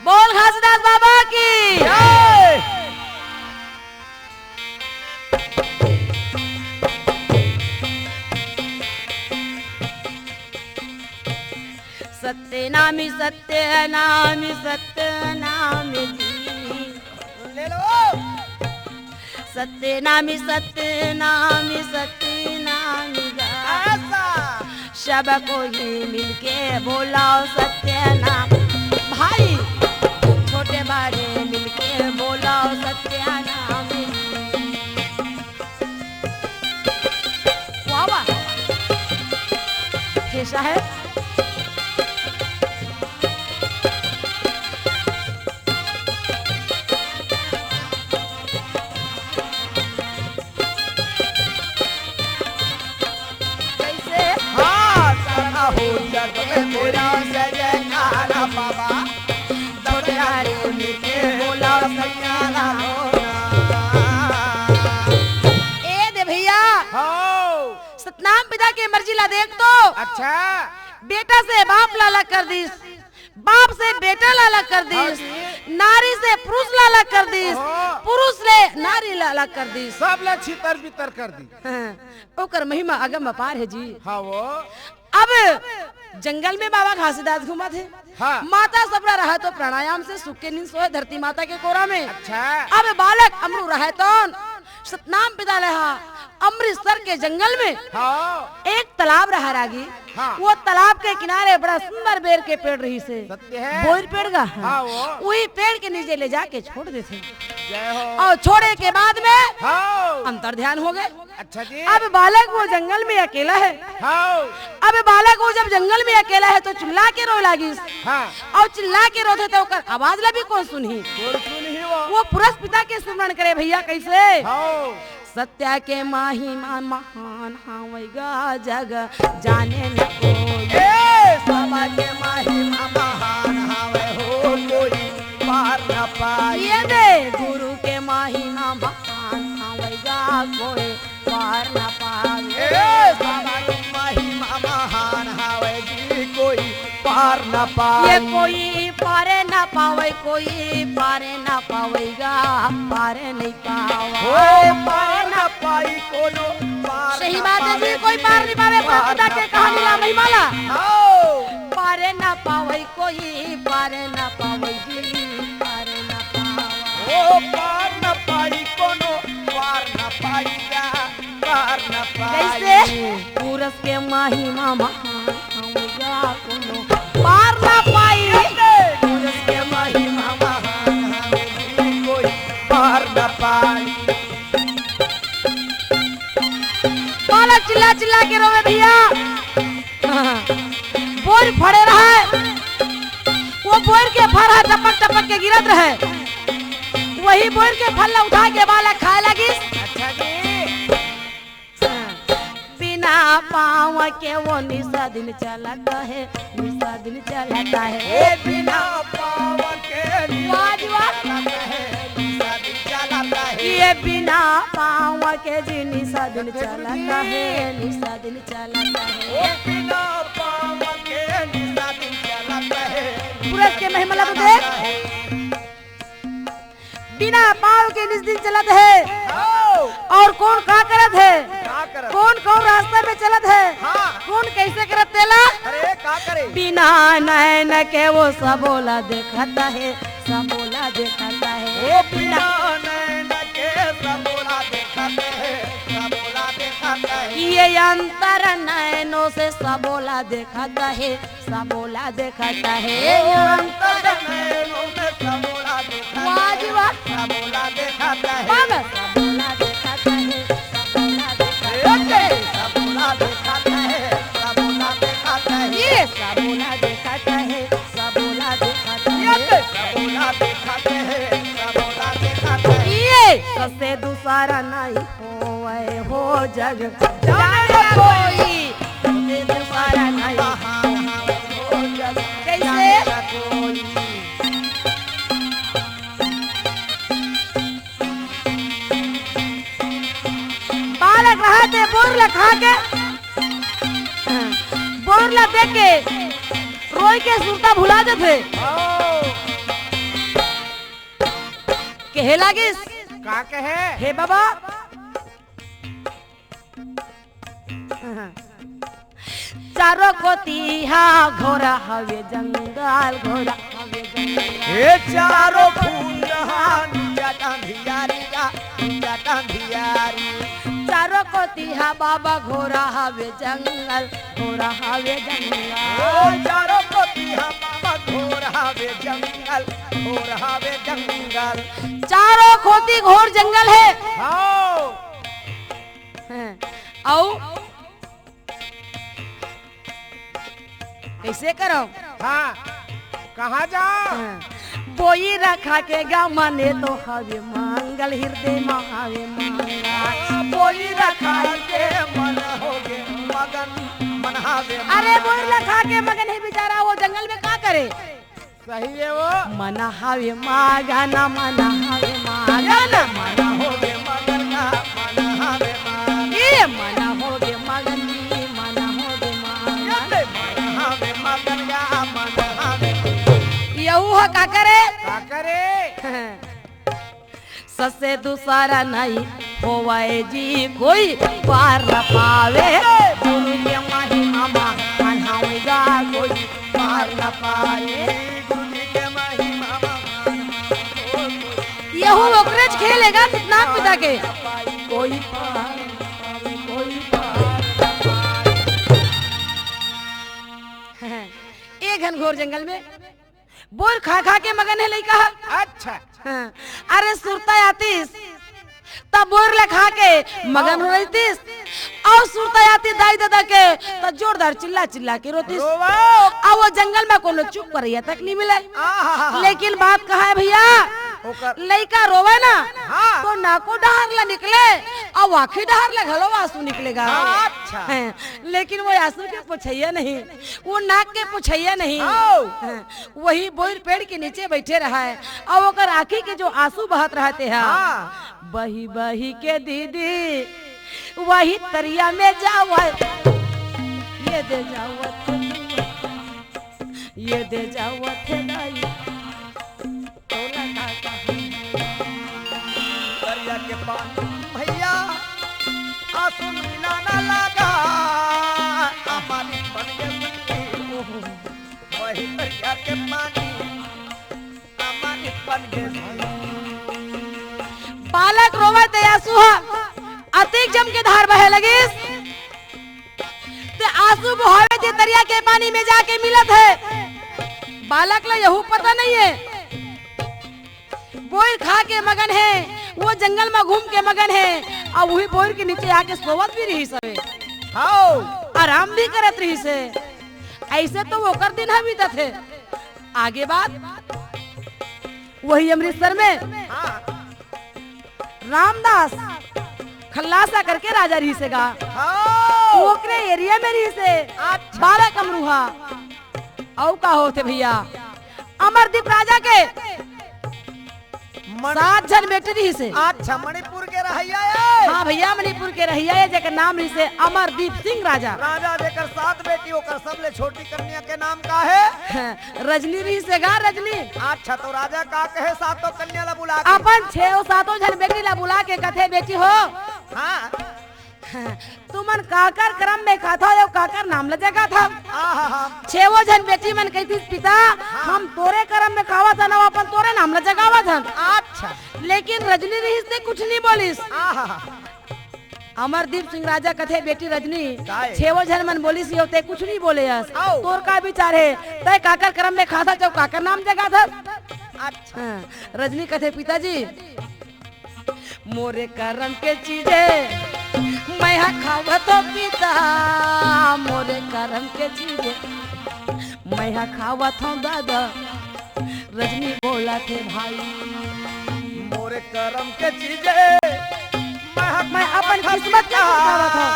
बोल घासीदास बाबा की जय। सत्यनामी सत्यनामी सत्यनामी ले लो। सत्यनामी सत्यनामी सत्यनामी ऐसा सब को ही मिलके बोलाओ सत्यनाम भाई छोटे बड़े मिलके बोलाओ सत्यनाम वाह वाह कैसा है हाँ सारा हो जग में तेरा जयकार बाबा छोटे बड़े मिलके बोलाओ सत्यनाम ए दे भैया हो। सतनाम पिता के मर्जी ला देख तो अच्छा बेटा से बाप लाला कर दीस बाप से बेटा लाला कर दीस नारी से पुरुष लाला कर दीस पुरुष से नारी लाला कर दीस सब ले छितर बितर कर दी। हाँ, ओकर महिमा अगम अपार है जी। हाँ वो अब जंगल में बाबा घासीदास घुमा थे हाँ। माता सबरा रहा तो प्राणायाम से सुख के नींद सोए धरती माता के कोरा में। अच्छा अब बालक अमरू रहे तो सतनाम पिता रहा अमृतसर के जंगल में हाँ एक तालाब रहा रागी हाँ। वो तालाब के किनारे बड़ा सुंदर बेर के पेड़ रही से सत्य है। बोर पेड़ का हाँ वो वही पेड़ के नीचे ले जाके छोड़ देते जय हो। और छोड़े के बाद में हाँ अंतर ध्यान हो गए। अच्छा जी। अब बालक वो जंगल में अकेला है हाँ अब बालक वो जब जंगल में अकेला है तो चिल्ला के रो लागी हाँ और चिल्ला के रोते तो ओकर आवाज ला भी कौन सुनी बोल सुन ही वो। वो पुरुष पिता के स्मरण करे भैया कैसे हाँ सत्या के महिमा महान हावेगा जग जाने न कोई ए बाबा के महिमा महान हावे हो कोई पार न पाई। ये दे गुरु के महिमा महान हावेगा कोई पार न पावे ए बाबा के महिमा महान हावे जी कोई पार न पाई। ये कोई पारे न पावे कोई पारे न पावेगा पारे नहीं हो पावे पार न पाई कोनो पार सही न बात है जी पावे। कोई पार नहीं पावे पिता के कहानी ला महिमाला आओ पारे न पावे कोई पारे न पावे जी पारे न पावे ओ पार न पाई कोनो पार न पाईगा पार न पाई। कैसे पुरुष के महिमा महान होगा कोनो पार न पाई पुरुष के महिमा महान हावे जी कोई पार न पाई। बालक चिल्ला चिल्ला के रोवे भैया बोर फड़े रहे वो बोर के फर टपक टपक के गिरत रहे वही बोर के फल उठा के बालक खाए लगी अच्छा जी। बिना पाँव के वो निशा दिन चलाता है निशा दिन चलाता है ए बिना पाव के वाह जी वाह। चलाता है निशा दिन चलाता है। ये बिना पाँव के जी निशा दिन चलाता है निशा दिन चलाता ओ है बिना पाव के निशा दिन चलाता है। पुरुष के महिमा तो देख बिना पाँव के निस दिन चलत है आओ और कौन का करत है का करत। कौन कौन रास्ते में चलत है हाँ कौन कैसे करत तेला अरे का करे। बिना नैन के वो सबोला देखता है सबोला देखता है ओ बिना नैन के सबोला देखते है सबोला देखता है। ये अंतर नैनों से सबोला देखता है सबोला देखता है ये अंतर नैनों में सबोला देखता है। वाह जी वाह। सबोला देखता है। बाबा सबोला देखता है सबोला देखता है सबोला देखता है सबोला देखता है। ये सबोला देखता है सबोला देखता है सबोला देखते है सबोला देखता है। ये सबसे दूसरा नहीं होए हो जग जाने कोई सबसे दूसरा नहीं महान हावे हो जग कैसे जाने कोई। बालक रहा थे बोरला खा के बोरला देख के रोई के सुरता भुला देते कहे लागिस का कहे हे बाबा चारों कोतिहा घोरा हवे जंगल घोरा हवे जंगल हे चारों फूलहान जाटा धियारी जाटा धियारी चारों कोतिहा बाबा घोरा हवे जंगल घोरा हवे ओ जंगल चारों कोतिहा बाबा घोर हावे जंगल चारों खोती घोर जंगल है हाओ आओ कैसे करो हाँ कहाँ जाओ बोई रखा के गा मने तो हवे मंगल हृदय महावे मंगल बोली रखा के मन होगे मगन मन हावे अरे बोई रखा के मगन है बेचारा वो जंगल में का करे सही है वो मना हावे मागाना मना हावे मागाना मन होगे मगन का मन हावे मन ये मना होगे मगन जी मना होगे मगन मन हावे मगन का मन हावे यहू हो का करे का करे ससे दूसरा नहीं होवाए जी कोई पार न पावे गुरु के महिमा मान हावेगा कोई पार न पावे गुरु जी के महिमा यहू ओकरेज खेलेगा कितना पिता के कोई पार न पावे कोई पार न पावे एक घनघोर जंगल में बोर खा खा के मगन है लइका अच्छा हाँ। अरे सुरता आतीस तब बोर ले खा के मगन हो रही थी और सुरता आती दाई दादा के तो जोरदार चिल्ला चिल्ला के रोती रोवा अब वो जंगल में कोनो चुप कर तक नहीं मिले लेकिन बात कहा है भैया ओकर लइका रोवे ना हाँ। तो नाको डहार ला निकले और वाखी डहार ला घलो आंसू निकलेगा अच्छा। हाँ, लेकिन वो आंसू के पुछैया नहीं वो नाक के पुछैया नहीं आओ। हाँ, वही बोर पेड़ के नीचे बैठे रहा है और ओकर आँखी के जो आंसू बहत रहते हैं हाँ। बही बही के दीदी वही तरिया में जावा ये दे जावत ये दे जावत है दाई तोला काका दरिया के पानी भैया आंसू मिला ना लगा हमारी बन गई वही दरिया के पानी हमारी बन गई बालक रोवे ते आंसू अतिक जम के धार बहे लगी ते आंसू बहावे जे दरिया के पानी में जाके मिलत है बालक ला यहू पता नहीं है बोर खा के मगन है वो जंगल में घूम के मगन है और वही बोर के नीचे आके सोवत भी रही सवे हाओ आराम भी करत रही से ऐसे तो वो कर दिन बीता थे आगे बात वही अमृतसर में हाँ रामदास खल्लासा करके राजा रही से गा हाओ ओकरे एरिया में रही से अच्छा। 12 कमरूहा औ का होते भैया अमरदीप राजा के मन 7 जन बेटे रही से अच्छा मणिपुर के रहिया है हाँ भैया मणिपुर के रहिया है जेकर नाम रही से अमरदीप सिंह राजा राजा देकर 7 बेटी होकर सबले छोटी कन्या के नाम का है रजनी रही से गा रजनी अच्छा तो राजा का कहे सातों कन्या ला बुला के अपन 6-7 जन बेटी ला बुला के कथे बेटी हो हाँ तुमन काकर क्रम में खाता हो काकर नाम ल जगा था आहा 6 जन बेटी मन कहती पिता हम तोरे कर्म में खावा था ना अपन तोरे नाम ल जगावा था अच्छा लेकिन रजनी रही से कुछ नहीं बोलिस आहा अमरदीप सिंह राजा कथे बेटी रजनी काहे? 6 जन मन बोलिस यो ते कुछ नहीं बोले यस आओ। तोर का विचार है तय काकर कर्म में खाता चौ काकर नाम जगा था अच्छा हाँ, रजनी कथे पिताजी मोरे कर्म के चीजे मैं खावा तो पिता मोरे कर्म के चीजे मैं खावा था दादा रजनी बोला थे भाई मोरे करम के चीजे मैं अपन किस्मत के खावा था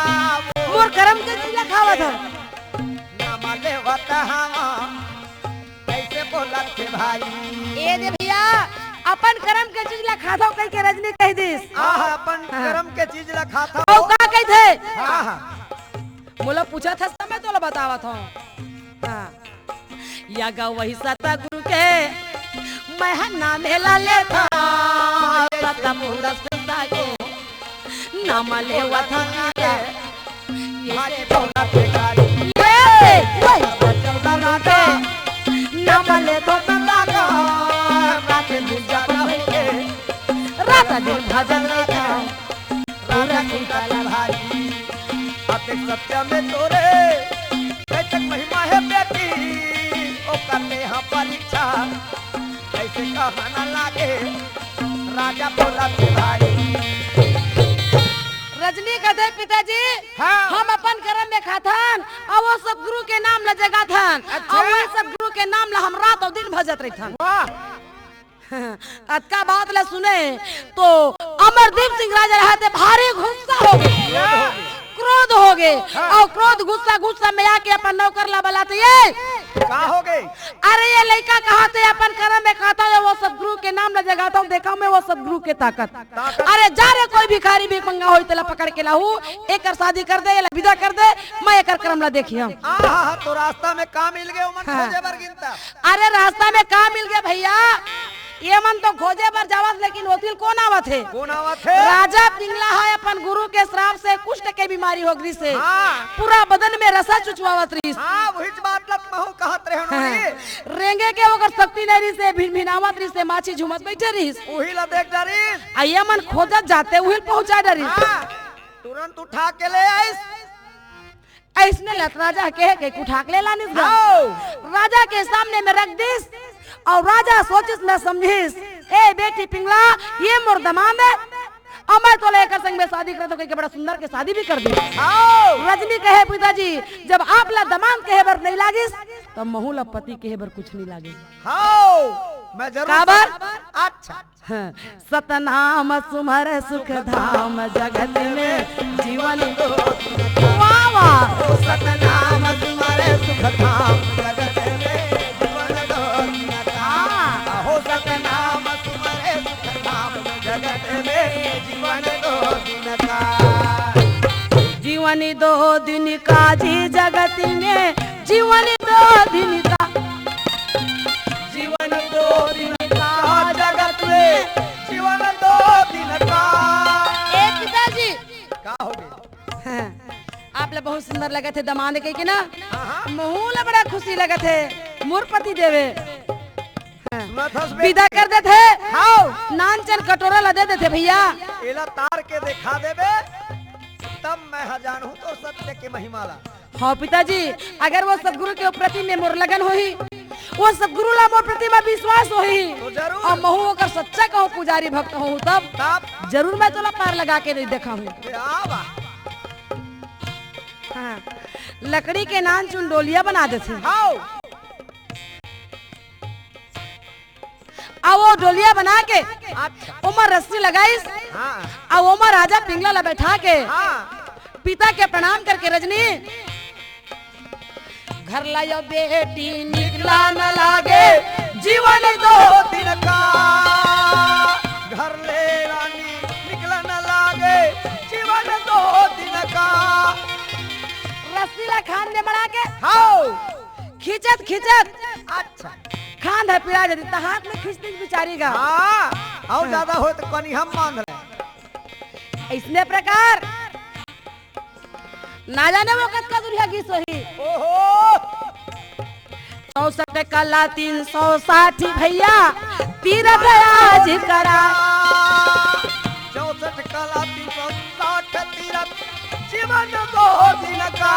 मोर कर्म के चीज खावा था नाम लेवता हम कैसे बोला थे भाई ए दे भैया अपन कर्म के चीज ला खाता कह के रजनी कह दिस आहा अपन करम के चीज ला खाता औ का कह थे आहा मोला पूछा था समय तो ला बतावा था हाँ या गा वही सता गुरु के मैं ना मेला लेता सतपुर के नाम ले वथा भाजी बोला भिखारी नाम ले तो रात दिन जाता है रात दिन भजन लेता राजा की काला भाई अब एक सत्य में तोरे कैसे महिमा है बेटी ओ करने हाँ परीक्षा कैसे कहना लागे राजा बोला भिखारी रजनी कहते पिताजी हाँ। हम अपन कर्म में खाथन और वो सब गुरु के नाम ल जगा थन अच्छा। और वो सब गुरु के नाम ला हम रात और दिन भजत रही थन वाह अतका बात ला सुने तो अमरदीप सिंह राजा रहते भारी गुस्सा हो गए क्रोध हो गए और क्रोध गुस्सा गुस्सा में आके अपन नौकर ला बुलाते ये कहाँ हो गई अरे ये लड़का कहाँ थे अपन कर्म में खाता है वो सतगुरु के नाम ल जगाता हूँ देखा मैं वो सतगुरु के ताकत अरे जा रे कोई भिखारी भी पंगा हो तेला पकड़ के लाहू एक शादी कर दे या विदा कर दे मैं एक कर्म ला देखी हम तो रास्ता में कहाँ मिल गए मन हाँ। खोजे बर गिनता अरे रास्ता में कहाँ मिल गया भैया ये मन तो खोजे पर जावत लेकिन वकील कौन आवत है कौन आवा थे राजा पिंगला है अपन गुरु के श्राप से कुष्ठ के बीमारी हो गई से हाँ। पूरा बदन में रसा चुचवावत रही हाँ वही बात लग महू कहत रहे होनी रेंगे के ओकर शक्ति नहीं रही से भिनभिनावत रही से माछी झुमत बैठे रही वही ला देख डरी आइया मन खोजत जाते वही पहुंचा डरी हाँ तुरंत उठा के ले आइस ऐसने लत राजा के उठा के ले लानिस गा। आओ। राजा के सामने में रख दिस और राजा सोचिस न समझिस ए बेटी पिंगला ये मोर दमाद है और मैं तो लेकर संग में शादी कर तो कहीं बड़ा सुंदर के शादी भी कर दी आओ रजनी कहे पिताजी जब आप ला दमाद कहे बर नहीं लागिस तो महू ला पति कहे बर कुछ नहीं लागे आओ मैं जरूर काबर अच्छा हाँ, सतनाम सुमर सुख धाम जगत में जीवन दो वाह वाह ओ सतनाम तुम्हारे सुख धाम जगत में जीवन दो नका हो सतनाम तुम्हारे सुख धाम जगत में जीवन दो नका जीवन दो दिन का जी जगत में जीवन दो दिन का जीवन दो दिन का जगत में जीवन दो दिन का पिताजी का हो गई हाँ, आप लोग बहुत सुंदर लगे थे दमाद के ना हाँ महू ला बड़ा खुशी लगे थे मूर्पति देवे हाँ, सुनत हस बे विदा कर दे थे हां नान चल कटोरा ला दे देते भैया एला तार के दिखा देबे तब मैं हजान हूँ तो सत्य के महिमा ला हाँ पिताजी अगर वो सदगुरु के प्रति में मोर लगन होही वो सदगुरु ला मोर प्रति में विश्वास होही तो जरूर और महू अगर सच्चा कहूँ पुजारी भक्त हूँ तब तब जरूर मैं तोला पार लगा के नहीं देखा हूँ आवा हाँ, लकड़ी के नान चुन डोलिया बना देते आओ और वो डोलिया बना के अच्छा उमर रस्सी लगाईस हाँ और उमर राजा पिंगला ला बैठा के हाँ पिता के प्रणाम करके रजनी घर लायो बेटी निकला न लागे जीवन दो दिन का घर ले रानी निकला न लागे जीवन दो दिन का रस्सी ला खान ने बना के आओ खींचत खींचत अच्छा खान है पिरा जदी त हाथ में खींचती बिचारी का हाँ और ज्यादा हो तो कनी हम मान रहे इसने प्रकार ना जाने वो कतका दुनिया की सोही ओहो 64 कला 360 भैया तीरथ आज करा 64 कला 360 तीरथ जीवन दो दिन का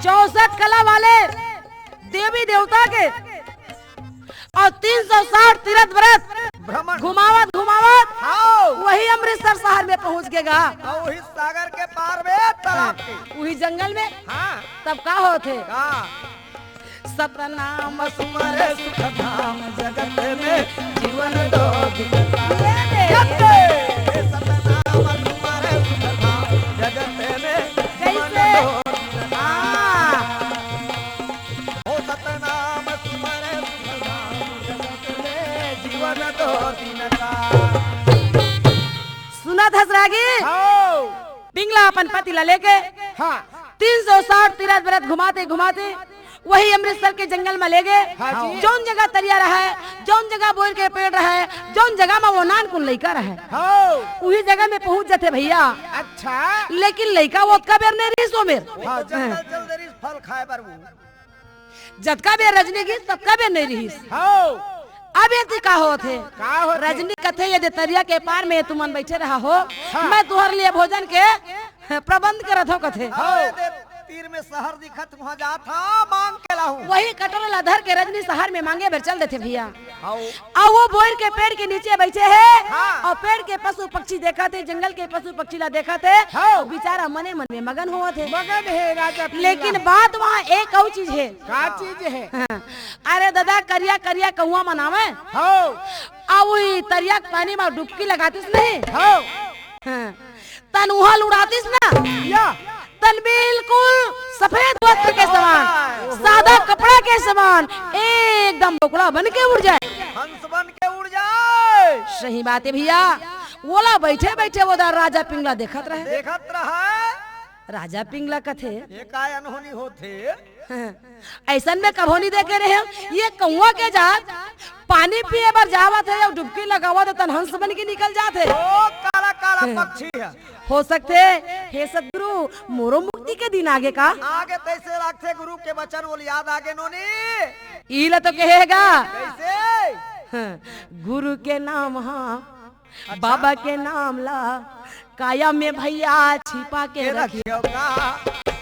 64 कला वाले देवी देवता के और 360 तीरथ व्रत भ्रमण घुमावत घुमावत आओ वही अमृतसर शहर में पहुंच गएगा और वही सागर के पार में तालाब के वही जंगल में हाँ तब का होते का सतनाम तुम्हारे सुख धाम जगत में जीवन दो दिन का कैसे सतनाम तुम्हारे सुख धाम जगत में जीवन दो दिन का ओ सतनाम तुम्हारे सुख धाम जगत में जीवन दो दिन का सुना था सरागी आओ पिंगला अपन पति ला लेके हाँ 360 तीरथ व्रत घुमाते घुमाते वही अमृतसर के जंगल में ले गए। हाँ जी। जौन जगह तरिया रहा है, जौन जगह बोर के पेड़ रहा है, जौन जगह में वो नान कुल लइका रहा है, हो वही जगह में पहुंच जाते भैया। अच्छा लेकिन लइका वो का बेर नहीं रही सो मेर, हाँ जंगल चल देरी फल खाए पर वो जतका बेर रजनी की तबका बेर नहीं रही। हो अब ये का हो थे का होते? रजनी कथे यदि तरिया के पार में तुमन बैठे रहा हो, हाँ। मैं तुहर लिए भोजन के प्रबंध करत हो कथे। हो तीर में शहर दिखत वहाँ जा था मांग के लाहू वही कटोरा धर के रजनी शहर में मांगे भर चल देते भैया। हो और वो बोर के पेड़ के नीचे बैठे है हाँ। और पेड़ के पशु पक्षी देखा थे, जंगल के पशु पक्षी ला देखा थे। हाँ। और बेचारा मने मन में मगन हुआ थे। मगन है राजा लेकिन बात वहाँ एक और चीज है। का चीज है हाँ। अरे दादा करिया करिया कौआ मनावे हो और वही तरिया के पानी में डुबकी लगातीस नहीं, हो हाँ। तन उहल उड़ातीस ना, या तन बिल्कुल सफेद वस्त्र के समान, सादा कपड़ा के समान एकदम बकुड़ा बन के उड़ जाए। हंस बन के उड़ जाए। सही बात है भैया। वोला बैठे बैठे वो राजा पिंगला देखत रहे। देखत रहा राजा पिंगला कथे ये काय अनहोनी होते ऐसन में कभो नहीं देखे रहे हम। ये कौआ के जात पानी पिए बर जावत है और डुबकी लगावत है, तन हंस बन के निकल जात है। ओ काला काला पक्षी है हो सकते हे सदगुरु मोरो मुक्ति के दिन आगे का आगे तैसे रखते गुरु के वचन बोल याद आगे नोनी ईला तो कहेगा कैसे हाँ, गुरु के नाम हाँ बाबा के नाम ला काया में भैया छिपा के रखियो, रखियोगा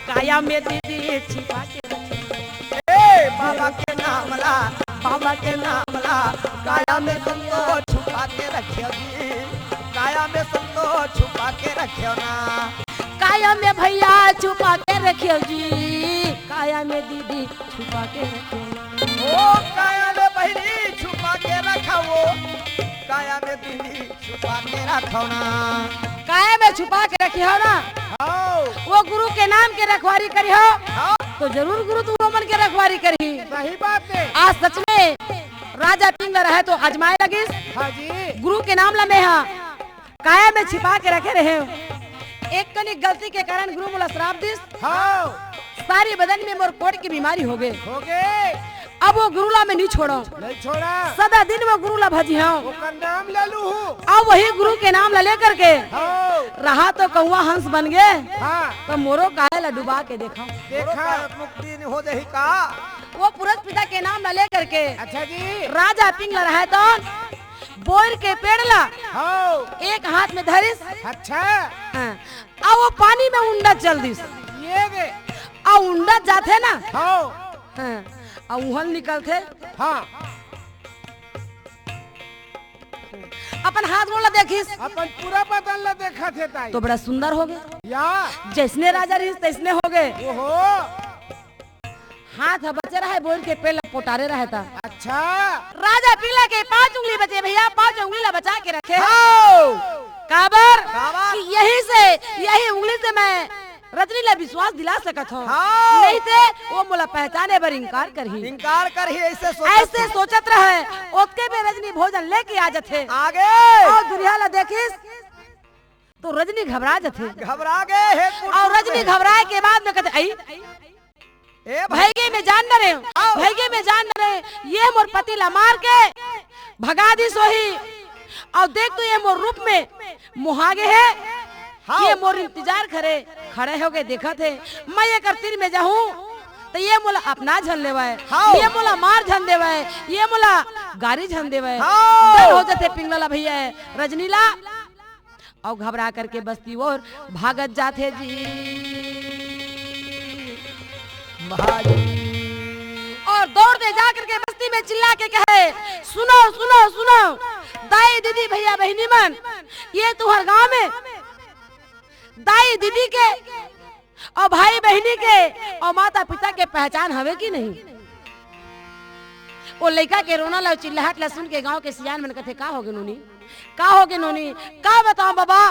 काया में दीदी छिपा के रखियो। ए बाबा के नाम ला बाबा के नाम नाम ला काया में संतो छुपा के रखियो जी काया में संतो छुपा के रखियो ना काया में भैया छुपा के रखियो जी, काया में दीदी छुपा के रखियो। ओ काया में बहनी छुपा के रखो वो काया में दीदी छुपा के रखो ना काया में छुपा के रखियो ना, आओ वो गुरु के नाम के रखवारी करियो आओ तो जरूर गुरु तुम मन के रखवारी करी। सही बात है आज सच में राजा पिंगला रहे तो आजमाए लगिस। हाँ जी गुरु के नाम ला में हाँ काया में छिपा के रखे रहे। एक कनी गलती के कारण गुरु मोला श्राप दिस, हाँ सारी बदन में मोर कोट की बीमारी हो गए। हो गए अब वो गुरुला में नहीं छोड़ो, नहीं छोड़ा सदा दिन वो गुरुला भजी हाँ। ओकर नाम ले लू अब वही गुरु के नाम ला लेकर के हाँ रहा तो कौआ हंस बन गए, हाँ तो मोरो काहे ला डुबा के देखा। देखा मुक्ति हो जाही का वो पुरुष पिता के नाम ला लेकर के अच्छा जी राजा पिंगला रहे तो बोर के पेड़ ला हाँ एक हाथ में धरिस, अच्छा हाँ। अब वो पानी में उंडा चल दिस, ये दे अब उंडा जाते ना हाँ हाँ। अब उहल निकलते हाँ अपन हाथ मोला देखिस अपन पूरा बदन ला देखा थे ताई तो बड़ा सुंदर हो गए, या जैसने राजा रही तैसने हो गए। ओहो हाथ बचे रहे बोल के पेड़ ला पोटारे रहे था। अच्छा राजा पिंगला के 5 उंगली बचे भैया, 5 उंगली ला बचा के रखे। हाँ काबर काबर? कि यही उंगली से मैं रजनी ला विश्वास दिला सकत हूँ, हाँ। नहीं थे वो मोला पहचाने पर इनकार करही। इनकार कर ही ऐसे सोचत रहे ओके में रजनी भोजन लेके आ जाते आगे और दुनिया ला देखिस तो रजनी घबरा जाते घबरा गए हे और रजनी घबराए के बाद में कहते आई ए भाई भैगे में जान न रहे, भैगे में जान न रहे, ये मोर पति ला मार के भगा दी सोही और देख तो ये मोर रूप में मुहागे है, ये मोर इंतजार खड़े हो गए देखा थे। मैं ये तीर में जाऊं तो ये मोला अपना झन लेवा है, ये मोला मार झन देवा है, ये मोला गाड़ी झन देवा है। डर हो जाते पिंगला भैया रजनीला और घबरा करके बस्ती और भागत जाते जी और दौड़ते जाकर के बस्ती में चिल्ला के कहे सुनो सुनो सुनो दाई दीदी भैया बहनी मन, ये तुम्हारे गांव में दाई दीदी के और भाई बहनी के और माता पिता के पहचान हवे की नहीं। वो लड़का के रोना ला चिल्लाहट ला सुन के गांव के सियान मन कथे का होगे नोनी, का होगे नोनी, का बताओ बाबा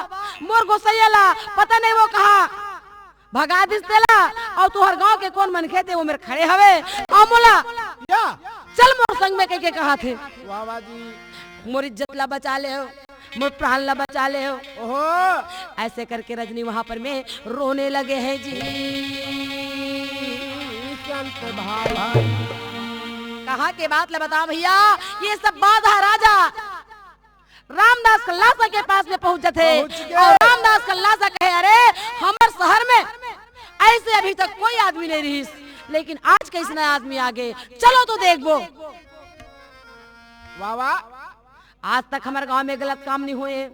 मोर गोसैया ला पता नहीं वो कहा भगा दिस तेला और तुहर गांव के कौन मन खेते वो मेरे खड़े हवे और मोला या चल मोर संग में कह के कहा थे वाह वाह जी मोर इज्जत ला बचा ले हो, मोर प्राण ला बचा ले हो। ओहो ऐसे करके रजनी वहां पर में रोने लगे हैं जी। संत भाई। कहाँ के बात ले बताओ भैया। ये सब बात है राजा रामदास कल्लासा के पास में पहुंच जाते और रामदास कल्लासा कहे अरे हमारे शहर में ऐसे अभी तक कोई आदमी नहीं रही, लेकिन आज कैसे नया आदमी आ गए, चलो तो देखो। वाह वाह। आज तक हमारे गांव में गलत काम नहीं हुए,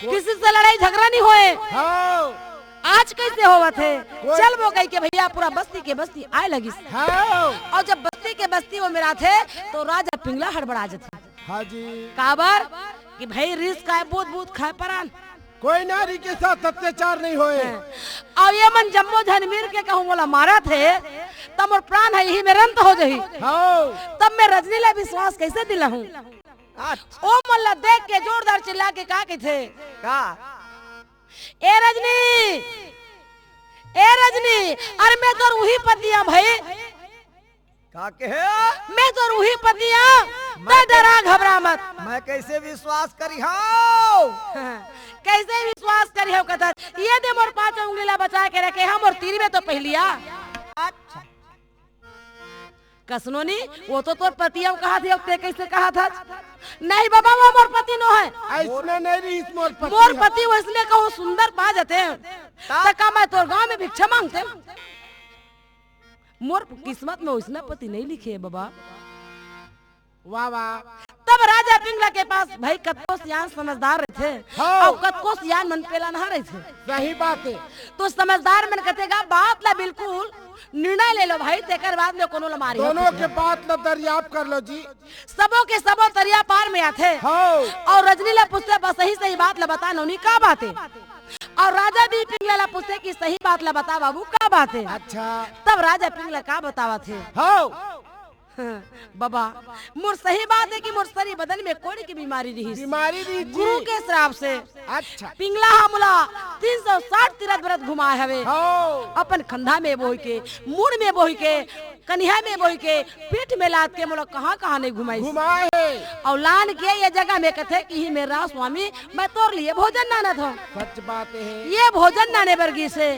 किसी से लड़ाई झगड़ा नहीं हुए, हाँ आज कैसे होवत है। चल वो कही के भैया पूरा बस्ती के बस्ती आए लगी, हाँ और जब बस्ती के बस्ती वो मेरा थे तो राजा पिंगला हड़बड़ा जाते। हाँ जी। काबर कि भाई रिस्क खाए बूत बूत खाए परान, कोई नारी के साथ अत्याचार नहीं होए। और ये मन जम्मो झनमीर के कहूँ बोला मारा थे तब और प्राण है यही में रंत हो जही। हाँ तब मैं रजनी ला विश्वास कैसे दिला हूँ। ओ मल्ला देख के जोरदार चिल्ला के कहा थे ए रजनी अरे मैं तो रूही पतिया भाई, का कहे मैं तो रूही पतिया, मैं डरा घबरा मत। मैं कैसे विश्वास करी हाओ। कैसे विश्वास करी हो कथा ये दे मोर 5 उंगली ला बचा के रखे हम और तीर में तो पहलिया। अच्छा कसनो नी वो तो तोर पतिया कहा थे अब ते कैसे कहा था। नहीं बाबा वो मोर पति नो है, ऐसने नहीं रही मोर पति। मोर पति वो इसलिए कहो सुंदर पा जाते तका मैं तोर गांव में भिक्षा मांगते। मोर किस्मत में उसने पति नहीं लिखे है बाबा। वाह वाह। तब राजा पिंगला के पास भाई कतको सियान समझदार रहे थे और कतको सियान मन पेला ना रहे थे। सही बात है। तो समझदार मन कतेगा बात ला बिल्कुल निर्णय ले लो भाई, तेकर बाद में कोनो लमारी दोनों के बात ला दरियाप कर लो जी। सबों के सबों तरिया पार में आते और रजनी ला पूछते बस सही सही बात ला बता नौनी का बात है, और राजा भी पिंगला ला पूछते कि सही बात ला बता बाबू का बात है। अच्छा तब राजा पिंगला का बतावा थे बाबा मोर सही बात है कि मोर शरीर बदन में कोड़ी की बीमारी रही, बीमारी रही गुरु के श्राप से। अच्छा पिंगला हमला 360 तीरथ व्रत घुमाए हवे, अपन खंधा में बोह के, मुड़ में बोह के, कन्हा में बोह के, पीठ में लाद के मोला कहाँ नहीं घुमाई घुमाए और लान के ये जगह में कथे कि ही मेरा स्वामी मैं तोर लिए भोजन नाना था। सच बात है। ये भोजन नाने बरगी से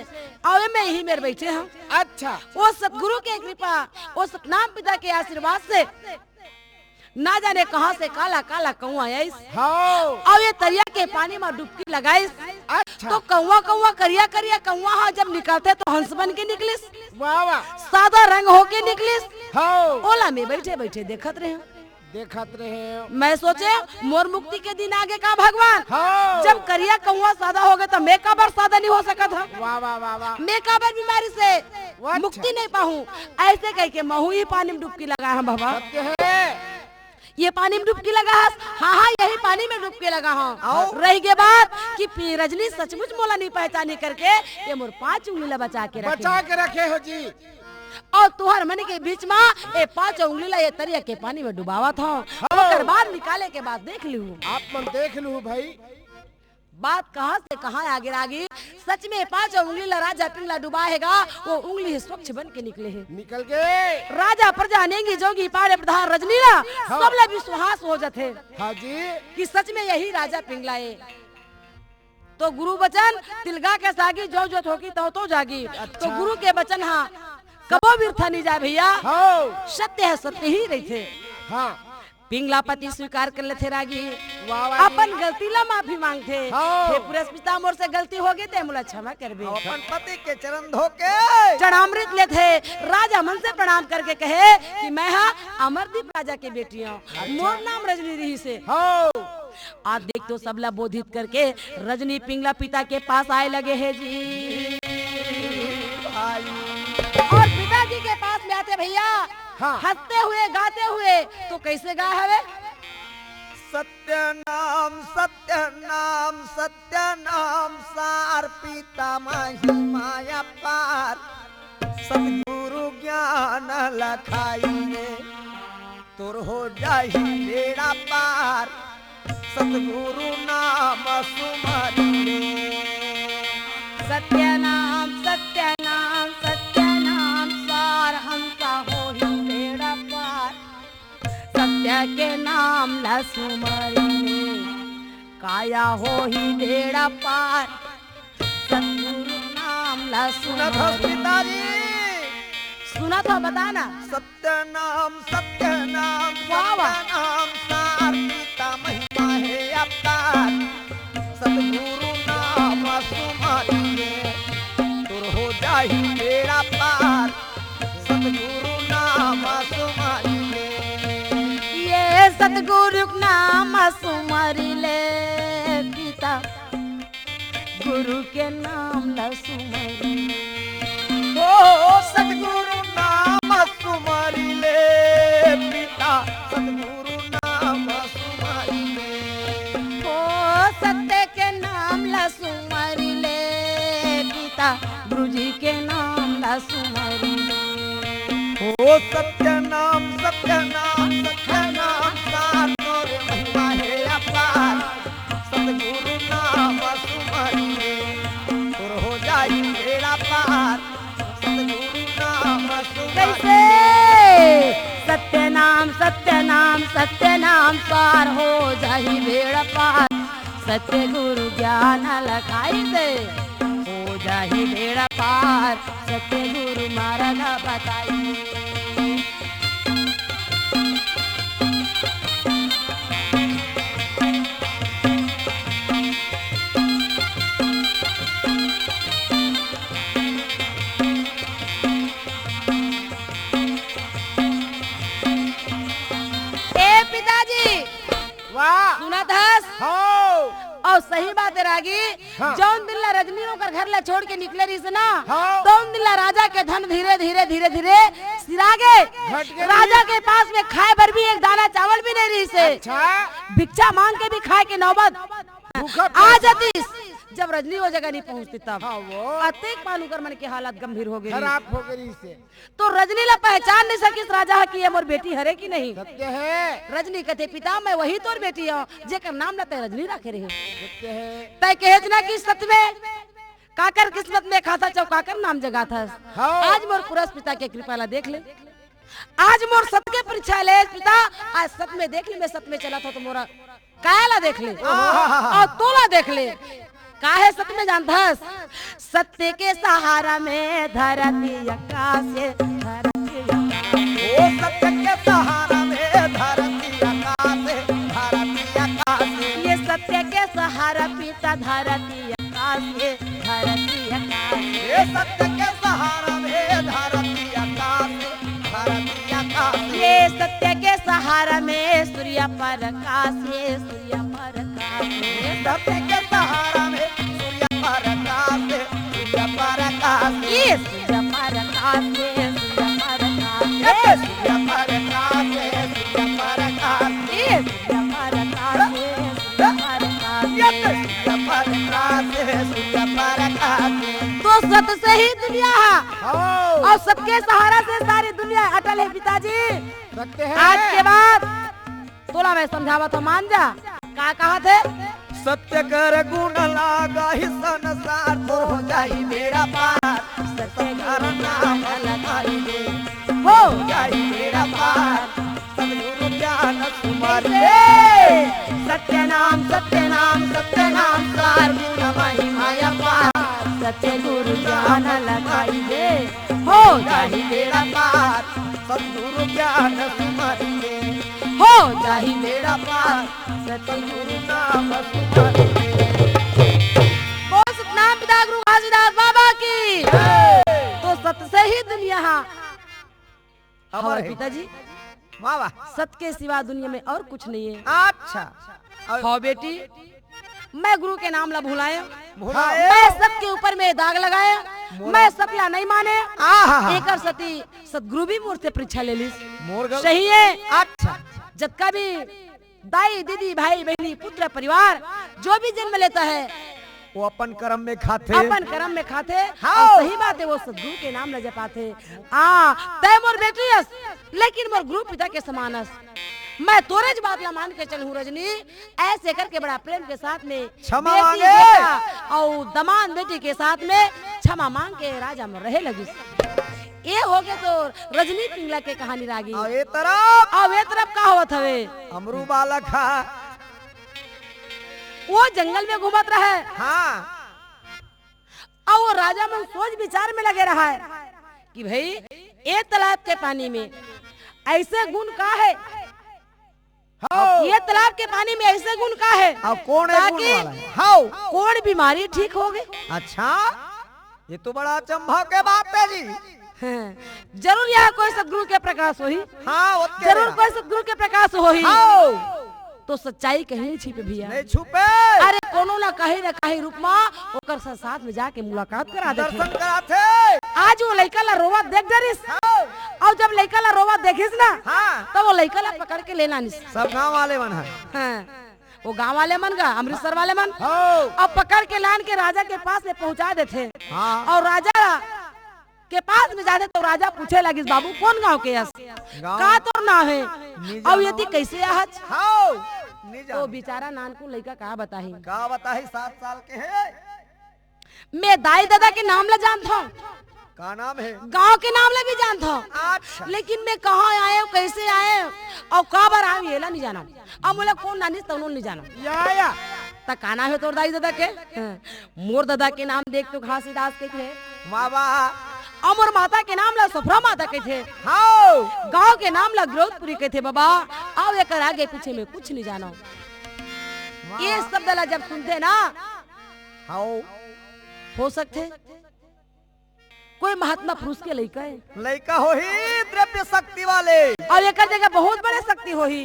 और मैं यही मेरे बैठे हम। अच्छा वो सतगुरु के कृपा, वो सतनाम पिता के आशीर्वाद से ना जाने कहां से काला काला कौआ आइस और ये तरिया के पानी में डुबकी लगाइस। अच्छा तो कौआ कौआ करिया करिया कौआ हाँ जब निकलते तो हंस बन के निकलिस, वाह वाह। सादा रंग होके निकलिस। हाँ ओला में बैठे बैठे देखत रहे। मैं सोचे मोर मुक्ति के दिन आगे का भगवान। हाँ। जब करिया कौआ सादा हो गए तो मैं काबर सादा नहीं हो सका था। वाह वाह वाह वाह। मैं काबर बीमारी से अच्छा। मुक्ति नहीं पाऊँ, ऐसे कह के महू ही पानी में डुबकी लगा है बाबा। सत्य है। ये पानी में डुबकी लगा है, हाँ यही पानी में डुबकी लगा हूँ। रही के बात कि रजनी सचमुच मोला नहीं पहचानी करके ये मोर 5 उंगली बचा के रखे हो जी, और तुहर मन के बीच में ये 5 उंगली ला ये तरिया के पानी में डुबावा था। और बाद निकाले के बाद देख लू आप मन देख लू भाई बात कहाँ से कहाँ आगे आगे। सच में 5 उंगली ला राजा पिंगला डुबाएगा, वो उंगली स्वच्छ बन के निकल गए। राजा प्रजा नेंगी जोगी पाड़े प्रधान रजनीला सब ला विश्वास हो जाते हाँ जी कि सच में यही राजा पिंगला है। तो गुरु वचन तिलगा के सागी जो जो थोकी तो जागी। तो गुरु के वचन हाँ कबो व्यर्थ नहीं जाए भैया, सत्य है सत्य ही रही थे। हाँ पिंगला पति स्वीकार कर लेते रागी, वाह अपन गलती ला माफी मांगते। हाँ। हे पुरस पिता मोर से गलती हो गई ते मुला क्षमा कर बे। अपन पति के चरण धो के चढ़ामृत लेते राजा मन से प्रणाम करके कहे कि मैं हाँ अमरदीप राजा के बेटी हूँ, मोर नाम रजनी रही से। आज देख तो सबला बोधित करके रजनी पिंगला पिता के पास आए लगे है जी। और पिताजी के पास में आते भैया हंसते हुए गाते हुए तो कैसे गा हवे। सत्य नाम सत्य नाम सत्य नाम सार पिता माही माया पार सतगुरु ज्ञान लखाई रे तुर हो जाही बेड़ा पार सतगुरु नाम सुमरि रे। सत्य नाम सार हमका हो ही बेड़ा पार सत्य के नाम ला सुमरिने काया हो ही बेड़ा पार सतगुरु नाम ला सुमरिने। पिताजी सुना तो बताना। सत्य नाम सत्य वाह, वाह। नाम सार पिता महिमा है अवतार सतगुरु नाम सुमारिए तुर हो जाही मेरा पार सतगुरु नाम सुमारिए ये सतगुरु नाम सुमरि ले पिता गुरु के नाम ल सुमरि ओ सतगुरु नाम सुमारी ले पिता सतगुरु नाम सुमारी ले ओ सत्य के नाम ल सुमरि ले पिता गुरु जी के नाम ल सुमरि ओ सत्य नाम सार तोरे महिमा है अपार सतगुरु नाम सुमारी ले तुर हो जाई मेरा पार सतगुरु नाम सुमारी कैसे सत्य नाम पार हो जाही बेड़ा पार सत्य गुरु ज्ञान लखाई दे हो जाही बेड़ा पार सत्य गुरु मार्ग बताई वाह सुना था हो और सही बात है रागी। हाँ। जौन दिल्ला रजनी होकर घर ला छोड़ के निकले रही से ना हाँ। तौन दिल्ला राजा के धन धीरे धीरे सिरागे घट गई। राजा के पास में खाए भर भी एक दाना चावल भी नहीं रही से अच्छा भिक्षा मांग के भी खाए के नौबत भूखा आ जाती जब रजनी वो जगह नहीं पहुंचती तब हाँ वो अतेक पालूकर मन की हालत गंभीर हो गई खराब हो गई से तो रजनी ला पहचान नहीं सकी इस राजा की ये मोर बेटी हरे की नहीं। सत्य है रजनी कहते पिता मैं वही तोर बेटी हूँ जेकर नाम ना तय रजनी रखे रही सत्य है तय कहे ना कि सत्य में काकर किस्मत में खाता चौकाकर नाम जगा था। हाँ। आज मोर पुरस पिता के कृपा ला देख ले आज मोर सत्य के परीक्षा ले पिता आज सत्य में देख ले मैं सत्य में चला था तो मोरा कायला देख ले और तोला देख ले काहे सत्य में जानता सत्य के सहारा में धरती आकाश धरती ओ सत्य के सहारा में धरती आकाश ये सत्य के सहारा पिता धरती आकाश धरती आकाश ये सत्य के सहारा में धरती आकाश ये सत्य के सहारा में सूर्य प्रकाश है सूर्य प्रकाश ये सत्य के सहारा में सूर्य प्रकाश ये सूर्य प्रकाश है सूर्य प्रकाश ये सूर्य प्रकाश है सूर्य प्रकाश ये सूर्य प्रकाश है सूर्य प्रकाश ये सूर्य प्रकाश है सूर्य प्रकाश तो सत्य से ही दुनिया है हो और सबके सहारा से सारी दुनिया अटल है पिताजी। सत्य है आज के बाद तोला मैं समझावा तो मान जा का कहा थे सत्य कर गुण लागा ही संसार तो हो जाई मेरा पार सत्य कर नाम लगाई दे हो जाई मेरा पार सतगुरु ज्ञान सुमारी सत्य नाम सार गुण महिमा पार सत्य गुरु ज्ञान लगाई दे हो जाहि मेरा पार सतगुरु ज्ञान सुमारी हो जाहि मेरा पार सतगुरु नाम सुमारी बोल सतनाम पिता गुरु घासीदास बाबा की तो सत्य से ही दुनिया हमारे पिताजी वाह वाह सत्य के सिवा दुनिया में और कुछ नहीं है। अच्छा हाँ बेटी मैं गुरु के नाम ला भुलाया भुलाए। मैं सबके ऊपर में दाग लगाया मैं सपना नहीं माने आहा। एकर सती सतगुरु भी मोर से परीक्षा ले ली मोर गल सही है। अच्छा जतका भी दाई दीदी भाई बहनी पुत्र परिवार जो भी जन्म लेता है वो अपन कर्म में खाते अपन कर्म में खाते हाँ। और सही बात है वो सदगुरु के नाम ले जपाते। हाँ तय मोर बेटी हस लेकिन मोर गुरु पिता के समान हस मैं तोरे बात ला मान के चलूं रजनी ऐसे करके बड़ा प्रेम के साथ में क्षमा बेटी, मांगे। बेटा और दमान बेटी के साथ में क्षमा मांग के राजा में रहे लगी। ये हो गए तो रजनी पिंगला के कहानी रागी और ये तरफ और वे तरफ का होत हवे अमरू बालक हा वो जंगल में घूमत रहे हाँ और वो राजा मन सोच विचार में लगे रहा है कि भाई ये तालाब के पानी में ऐसे गुण का है, हाँ ये तालाब के पानी में ऐसे गुण का है अब कौन है गुण ताकि वाला है? हाँ कौन बीमारी ठीक हो गई। अच्छा ये तो बड़ा चंभा के बात है जी। हाँ, जरूर यहाँ कोई सदगुरु के प्रकाश हो ही, हाँ ओके जरूर कोई सदगुरु के प्रकाश हो ही, हाँ तो सच्चाई कहीं नहीं छिपे भैया। नहीं छुपे अरे कोनो ना कहीं रूप में ओकर साथ में जाके मुलाकात करा देते। दर्शन कराते आज वो लड़का ला रोवा देख जरिस, और जब लड़का ला रोवा देखिस ना हाँ तो वो लड़का ला पकड़ के लेना निस। सब गांव वाले मन है हाँ, वो गांव वाले मन का अमृतसर वाले मन हाँ और पकड़ के लान के राजा के पास में पहुंचा देते। हाँ और राजा के पास में जाते तो राजा पूछे लगी बाबू कौन गांव के यस गाँव- का तो ना है नहीं और जानो। यति कैसे आहत। हाँ नहीं तो जान बेचारा नान को लड़का कहा बताही का बताही 7 साल के है मैं दाई दादा के नाम ला जानता हूँ, का नाम है गांव के नाम ला भी जानता हूँ, अच्छा लेकिन मैं कहाँ आए हूँ कैसे आए हूँ और का बार आए ये ला नहीं जाना। अब बोला कौन नानी तो नहीं जाना। या ता का नाम है तोर दाई दादा के। हाँ, मोर दादा के नाम देख तो घासीदास के थे, मावा और मोर माता के नाम ला सफरा माता के थे, हाँ गांव के नाम ला ग्रोथपुरी के थे। बाबा आओ एक आगे पीछे में कुछ नहीं जाना। ये शब्द ला जब सुनते ना हाँ हो सकते कोई महात्मा पुरुष के लड़का है लड़का हो ही द्रव्य शक्ति वाले और एक जगह बहुत बड़े शक्ति हो ही,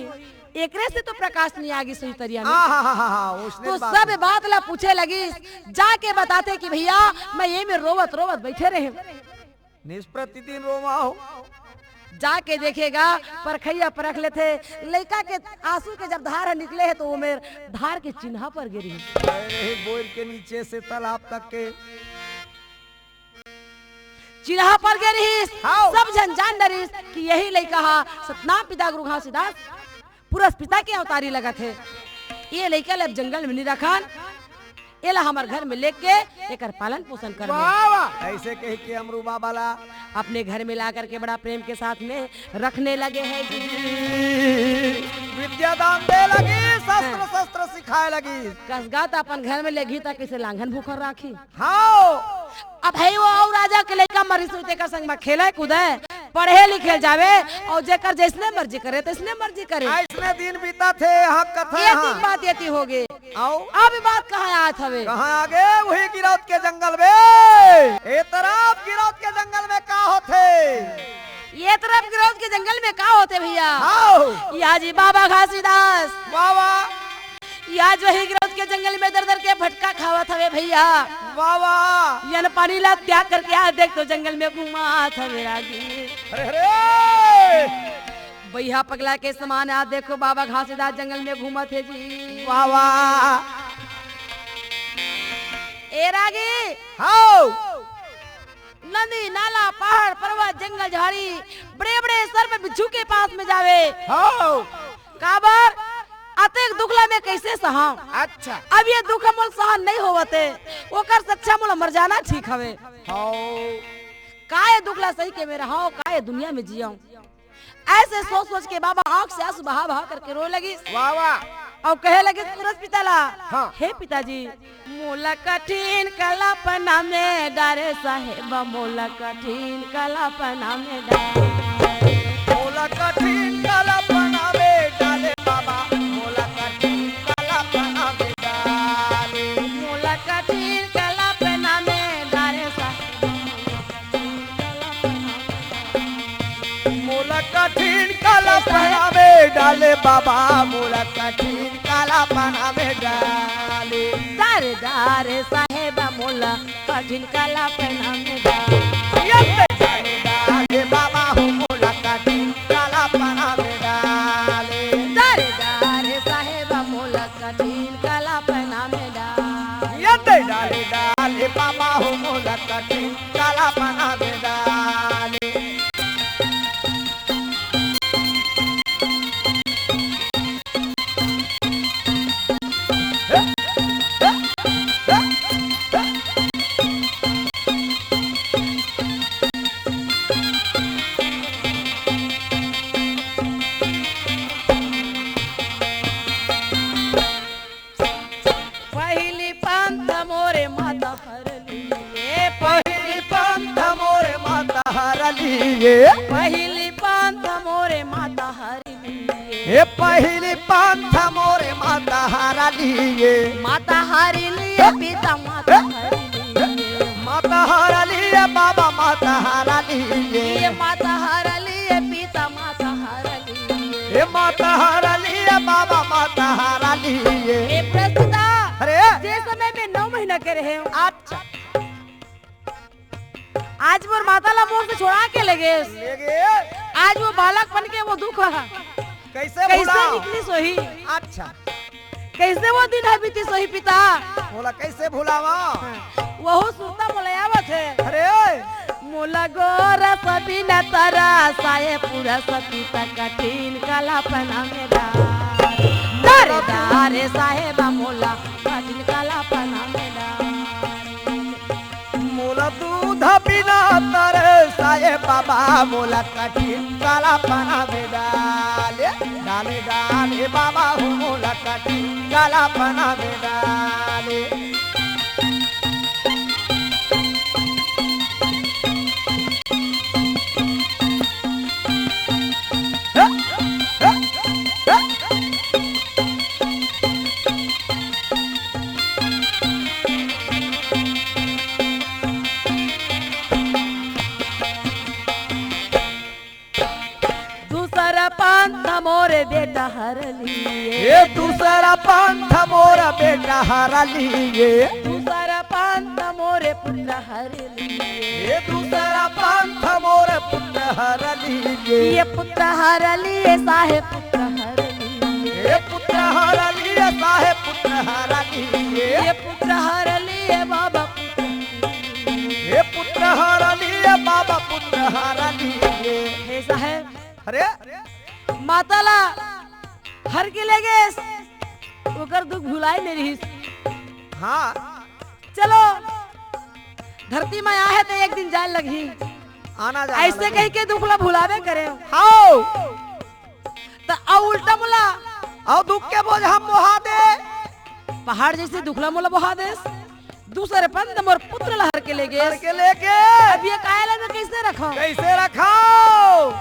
एकरे से तो प्रकाश नहीं आगी सही तरिया में। उसने तो बात सब बात ला पूछे लगी, जाके बताते कि भैया मैं ये में रोवत रोवत बैठे रहे। निष्प्रतिदिन रोमा हो जाके देखेगा परखैया परख लेते लड़का के आंसू के जब धार निकले है तो वो मेरे धार के चिन्ह पर गिरी। रहे बोर के नीचे से तालाब तक के चिन्ह पर गिरी, हाँ। सब जन जान डरिस कि यही लड़का हा सतनाम पिता गुरु घासीदास पुरस पिता के अवतारी लगा थे। ये लड़का लब जंगल में नहीं रखा, एला हमार घर में लेके एकर पालन पोषण कर ऐसे कह के अमरू बाबा ला अपने घर में ला करके बड़ा प्रेम के साथ में रखने लगे हैं जी। विद्या दान दे लगी, शस्त्र शस्त्र सिखाए लगी। कसगात अपन घर में लेगी तक इसे लांघन भूखर राखी। हाँ अब है वो और राजा के लड़का मरी सुते का संग में खेले कूदे पढ़े लिखे जावे और जेकर जैसने मर्जी करे तैसने मर्जी करे। ऐसने दिन बीता थे यहाँ कथा ये तीन बात ये हो गई। आओ अब बात कहाँ आत हवे, कहाँ आगे वही गिरौत के जंगल में ए तरफ गिरौत के जंगल में का होते ये तरफ गिरौत के जंगल में का होते भैया। आओ या जी बाबा घासीदास बाबा या जो ही गिरौत के जंगल में दर दर के भटका खावत हवे भैया। बाबा यन पानी ला त्याग करके आ देख तो जंगल में घुमा था मेरा गी। अरे अरे भैया पगला के समान आ देखो बाबा घासीदास जंगल में घूमा थे जी। बाबा ए रागी आओ नदी नाला पहाड़ पर्वत जंगल झाड़ी बड़े बड़े सर्प बिच्छू के पास में जावे। आओ काबर अतेक दुखला में कैसे सहा। अच्छा अब ये दुख मोल सहन नहीं होवते ओकर से अच्छा मोल मर जाना ठीक हवे। आओ काहे दुखला सही के मेरा हाओ काहे दुनिया में जियाऊं। ऐसे सोच सोच के बाबा आंख से आंसू बहा बहा करके रोए लगी बाबा और कहे लगे सूरज पिताला हाँ। हे पिताजी मोला कठिन कलापना में डारे साहेब मोला कठिन कलापना में डारे मोला कठिन काला बनावे डाले बाबा मोला कठिन काला बनावे डाले मोला कठिन कलापना में डारे मोला कठिन काला बनावे डाले बाबा मोला कठिन काला बनावे डाले दारे दारे साहेब मोला कठिन कलापना में डारे डाले बाबा हो मोला कठिन काला बनावे डाले दारे दारे साहेब मोला कठिन कलापना में डारे यते डाले डाले बाबा हो मोला कठिन काला बनावे डाले पहली पंथ मोरे माता हरली पहली लिए पहली पंथ मोरे माता हरि लिए ये पहली पंथ मोरे माता हारा लिए माता हरि लिए पिता माता हरि लिए माता हारा लिए बाबा माता हारा ये लिए माता हरि लिए पिता माता हरि लिए ये माता हारा लिए बाबा माता हारा लिए ये प्रस्तुता अरे जे समय में 9 महीना के रहे हूँ अच्छा आज वो माता ला मोर से छोड़ा के लगे ले गए आज वो बालक बन के वो दुख रहा कैसे कैसे भूला निकली सोही अच्छा कैसे वो दिन है बीती सोही पिता बोला कैसे भूलावा वहु सुनता मोलयावत है अरे मोला गोरा सभी न तरा साये पूरा सतीता कठिन काला पना मेरा दारे दारे साहेबा मोला कठिन काला पना मेरा मोला दूध बिना तरे साये बाबा मोला कठिन काला पना में डाले डाले डाले बाबा हो मोला कठिन काला पना में डाले दूसरा पंथ मोरे बेटा हर लिए ये दूसरा पंथ मोरा बेटा हारा लिए दूसरा पंथ मोरे पुत्र हर लिए ये दूसरा पंथ मोरे पुत्र हारा लिए ये पुत्र हर लिए साहेब पुत्र हर लिए ये पुत्र हारा लिए साहे पुत्र हारा लिए ये पुत्र हर लिए बाबा पुत्र हर लिए। ये पुत्र हारा लिए बाबा पुत्र हारा लिए हे साहेब अरे माताला हर के ले गए ओकर दुख भुलाई नहीं रही हाँ चलो धरती में आए तो एक दिन जाए लगी आना जाना ऐसे लगे। कह के दुखला भुलावे करे हाओ तो अब उल्टा मुला और दुख के बोझ हम मोहा दे पहाड़ जैसे दुखला मुला बहा देस दूसरे पंथ मोर पुत्र लहर के ले गए करके लेके अब ये कायला में कैसे रखो कैसे रखाओ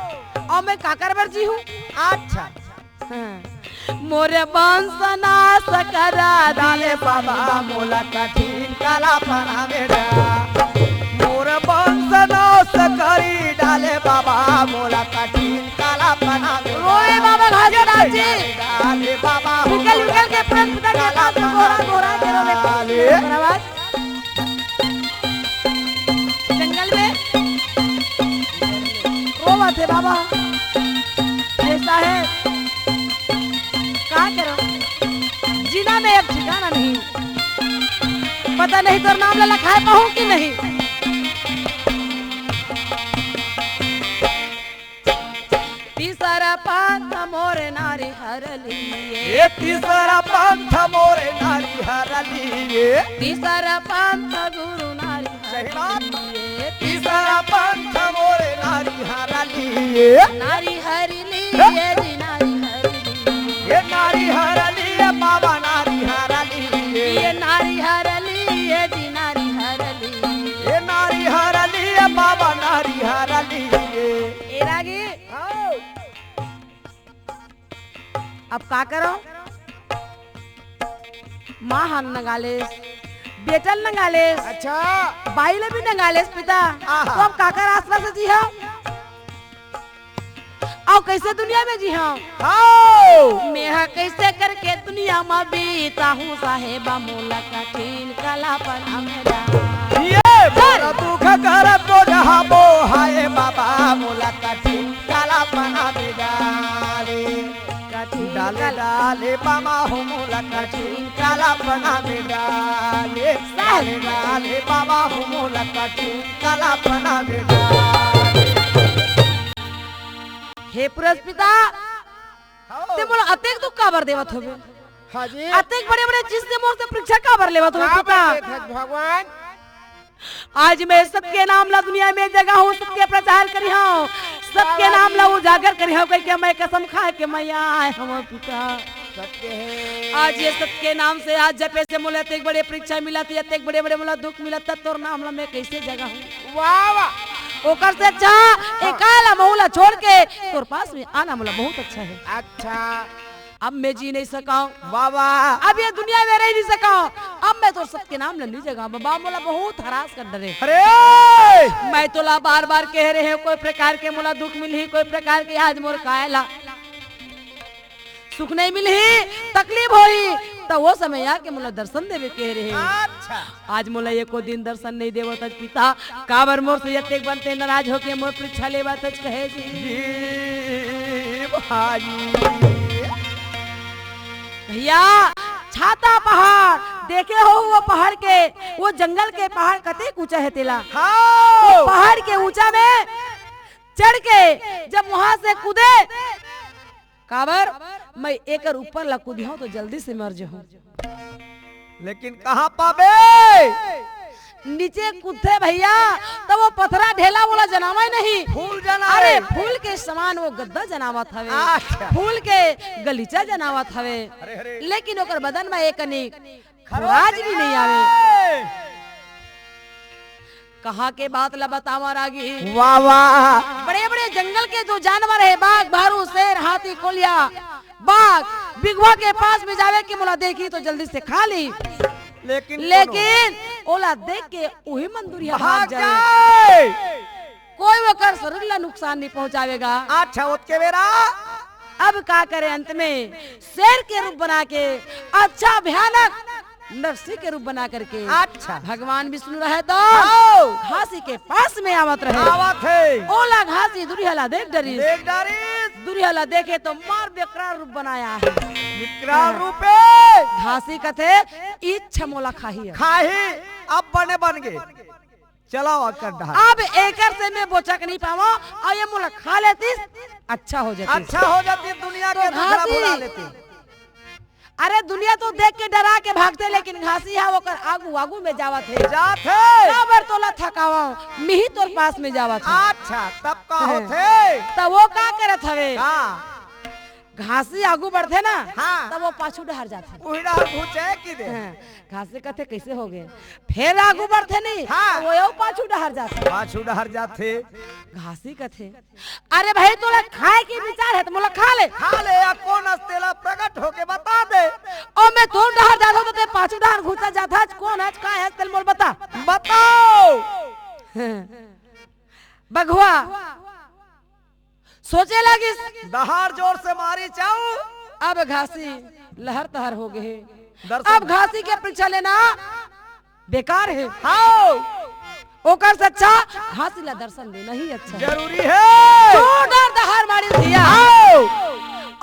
और मैं काकर बर जी हूँ अच्छा मोरे वंश नाश करा डाले बाबा मोला कठिन काला पना मेरा मोर वंश नाश करी डाले बाबा मोला कठिन काला पना मेरा रोए बाबा घासीदास जी डाले बाबा निकल निकल के प्रेम पिता के पास में घोड़ा घोड़ा के रोवे डाले आवाज जंगल में रोवा थे बाबा ऐसा है क्या करो जीना में अब ठिकाना नहीं पता नहीं तो नाम ला खाए पाऊं कि नहीं तीसरा पंथ मोरे नारी हर लिए ये तीसरा पंथ मोरे नारी हरा लिए तीसरा पंथ गुरु नारी सही हर बात। लिए तीसरा पंथ मोरे नारी हरा लिए नारी हरि लिए जी नारी हरि लिए ये नारी हरा लिए बाबा नारी हरा लिए ये नारी हर लिए जी नारी हर लिए ये नारी हरा लिए बाबा नारी हरा लिए ए रागी अब का करो माँ हम नगालेस बेटल नगालेस अच्छा बाई भी नगालेस पिता आहा। तो अब काकर आसरा से जी हम और कैसे दुनिया में जी हम आओ मैं कैसे करके दुनिया में बीता हूँ साहेबा मोला कठिन कला पर हमरा ये मोरा दुख कर बोझा बो हाय बाबा मोला कठिन काला पना में डाले कठिन डाले कला डाले बाबा हो मोला कठिन काला पना में डाले डाले डाले बाबा हो मोला कठिन काला पना में डाले हे पुरस पिता ते मोला अतेक दुख काबर देवत होबे हाँ जी अतेक बड़े बड़े चीज से मोर से परीक्षा काबर लेवत होबे क्या पिता बात है भगवान आज मैं सबके नाम ला दुनिया में जगह हूँ सबके प्रचार करी हूँ सबके नाम ला उजागर करी हूँ कह के मैं कसम खा के मैं आए हम पिता सत्य है आज ये सबके नाम से आज जपे से मोला अतेक बड़े परीक्षा मिला थी अतेक बड़े बड़े मोला दुख मिला था तोर नाम ला मैं कैसे जगह हूँ वाह वाह ओकर से अच्छा एकाला महुला छोड़ के तोर पास में आना मोला बहुत अच्छा है। अच्छा अब मैं जी नहीं सका, बाबा अब ये दुनिया में रह नहीं सका, अब मैं तो सबके नाम ले लीजिएगा। बाबा मोला बहुत हरास कर डरे, अरे मैं तो ला बार बार कह रहे हैं कोई प्रकार के मोला दुख मिली, कोई प्रकार के आज मोर कायला सुख नहीं मिली, तकलीफ होई तो वो समय आके मोला दर्शन देवे कह रहे हैं। अच्छा आज मोला एको दिन दर्शन नहीं देवो तज पिता काबर मोर से यते बनते नाराज होके मोर परीक्षा लेवा तज कहे जी भाई भैया छाता पहाड़ देखे हो, वो पहाड़ के वो जंगल के पहाड़ कते ऊंचा है तेला, हाँ पहाड़ के ऊंचा में चढ़ के जब वहां से कूदे काबर मैं एकर ऊपर ला कूदी हूं तो जल्दी से मर जाऊं, लेकिन कहाँ पाबे नीचे कूदते भैया तो वो पथरा ढेला वाला जनावा ही नहीं, फूल जना अरे फूल के समान वो गद्दा जनावत हवे, अच्छा। फूल के गलीचा जनावत हवे, अरे। लेकिन ओकर बदन में एक अनेक खराज भी नहीं आवे। कहा के बात ला बतावा रागी, वाह वाह बड़े बड़े जंगल के जो जानवर है बाघ भालू शेर हाथी कोलिया बाघ बिगवा के पास में जावे कि मोला देखी तो जल्दी से खा ली, लेकिन ओला देख के वही मंदुरिया भाग जाए, कोई वो कर शरीर ला नुकसान नहीं पहुंचावेगा। अच्छा उसके बेरा अब क्या करे, अंत में शेर के रूप बना के अच्छा भयानक नरसिंह के रूप बना करके अच्छा भगवान विष्णु रहे तो आओ। घासी के पास में आवत रहे, आवत है ओला घासी दुरिहला देख डरी, देख डारी दुरिहला देखे तो मार बेकरार रूप बनाया है, विकराल रूपे घासी कथे इच्छा मोला खाही है। खाही अब बने बन गए, चलाओ कर अब एकर से मैं बोचक नहीं पावा और ये मोला खा लेती अच्छा हो जाती, अच्छा हो जाती दुनिया तो के दूसरा घासी। बुला लेते। अरे दुनिया तो देख के डरा के भागते, लेकिन घासी है वो कर आगू आगू में जावत है, जाते बराबर तोला थकावा मिही तोर पास में जावत है, अच्छा तब का होते तब वो का करत हवे, हाँ घासी आगू बढ़ते ना हाँ। तब वो पाछू डहर जाते, उहिड़ा पूछे कि दे घासी कहते कैसे हो गए, फिर आगू बढ़ते नहीं हाँ। वो यो पाछू डहर जाते, पाछू डहर जाते घासी कहते अरे भाई तोला खाए की विचार है तो मोला खा ले, खा ले या कौन अस्तेला प्रकट होके बता दे, और मैं तोर डहर जाता तो ते पाछू डहर घुसा जाता कौन है का है तेल मोल बता, बताओ बघवा सोचे लगी दहाड़ जोर से मारी चाऊ, अब घासी लहर तहर हो गए, दर्शन अब घासी के परीक्षा लेना बेकार है, हाँ ओकर से अच्छा घासी ला दर्शन देना ही अच्छा है। जरूरी है, जोरदार दहाड़ मारी दिया आओ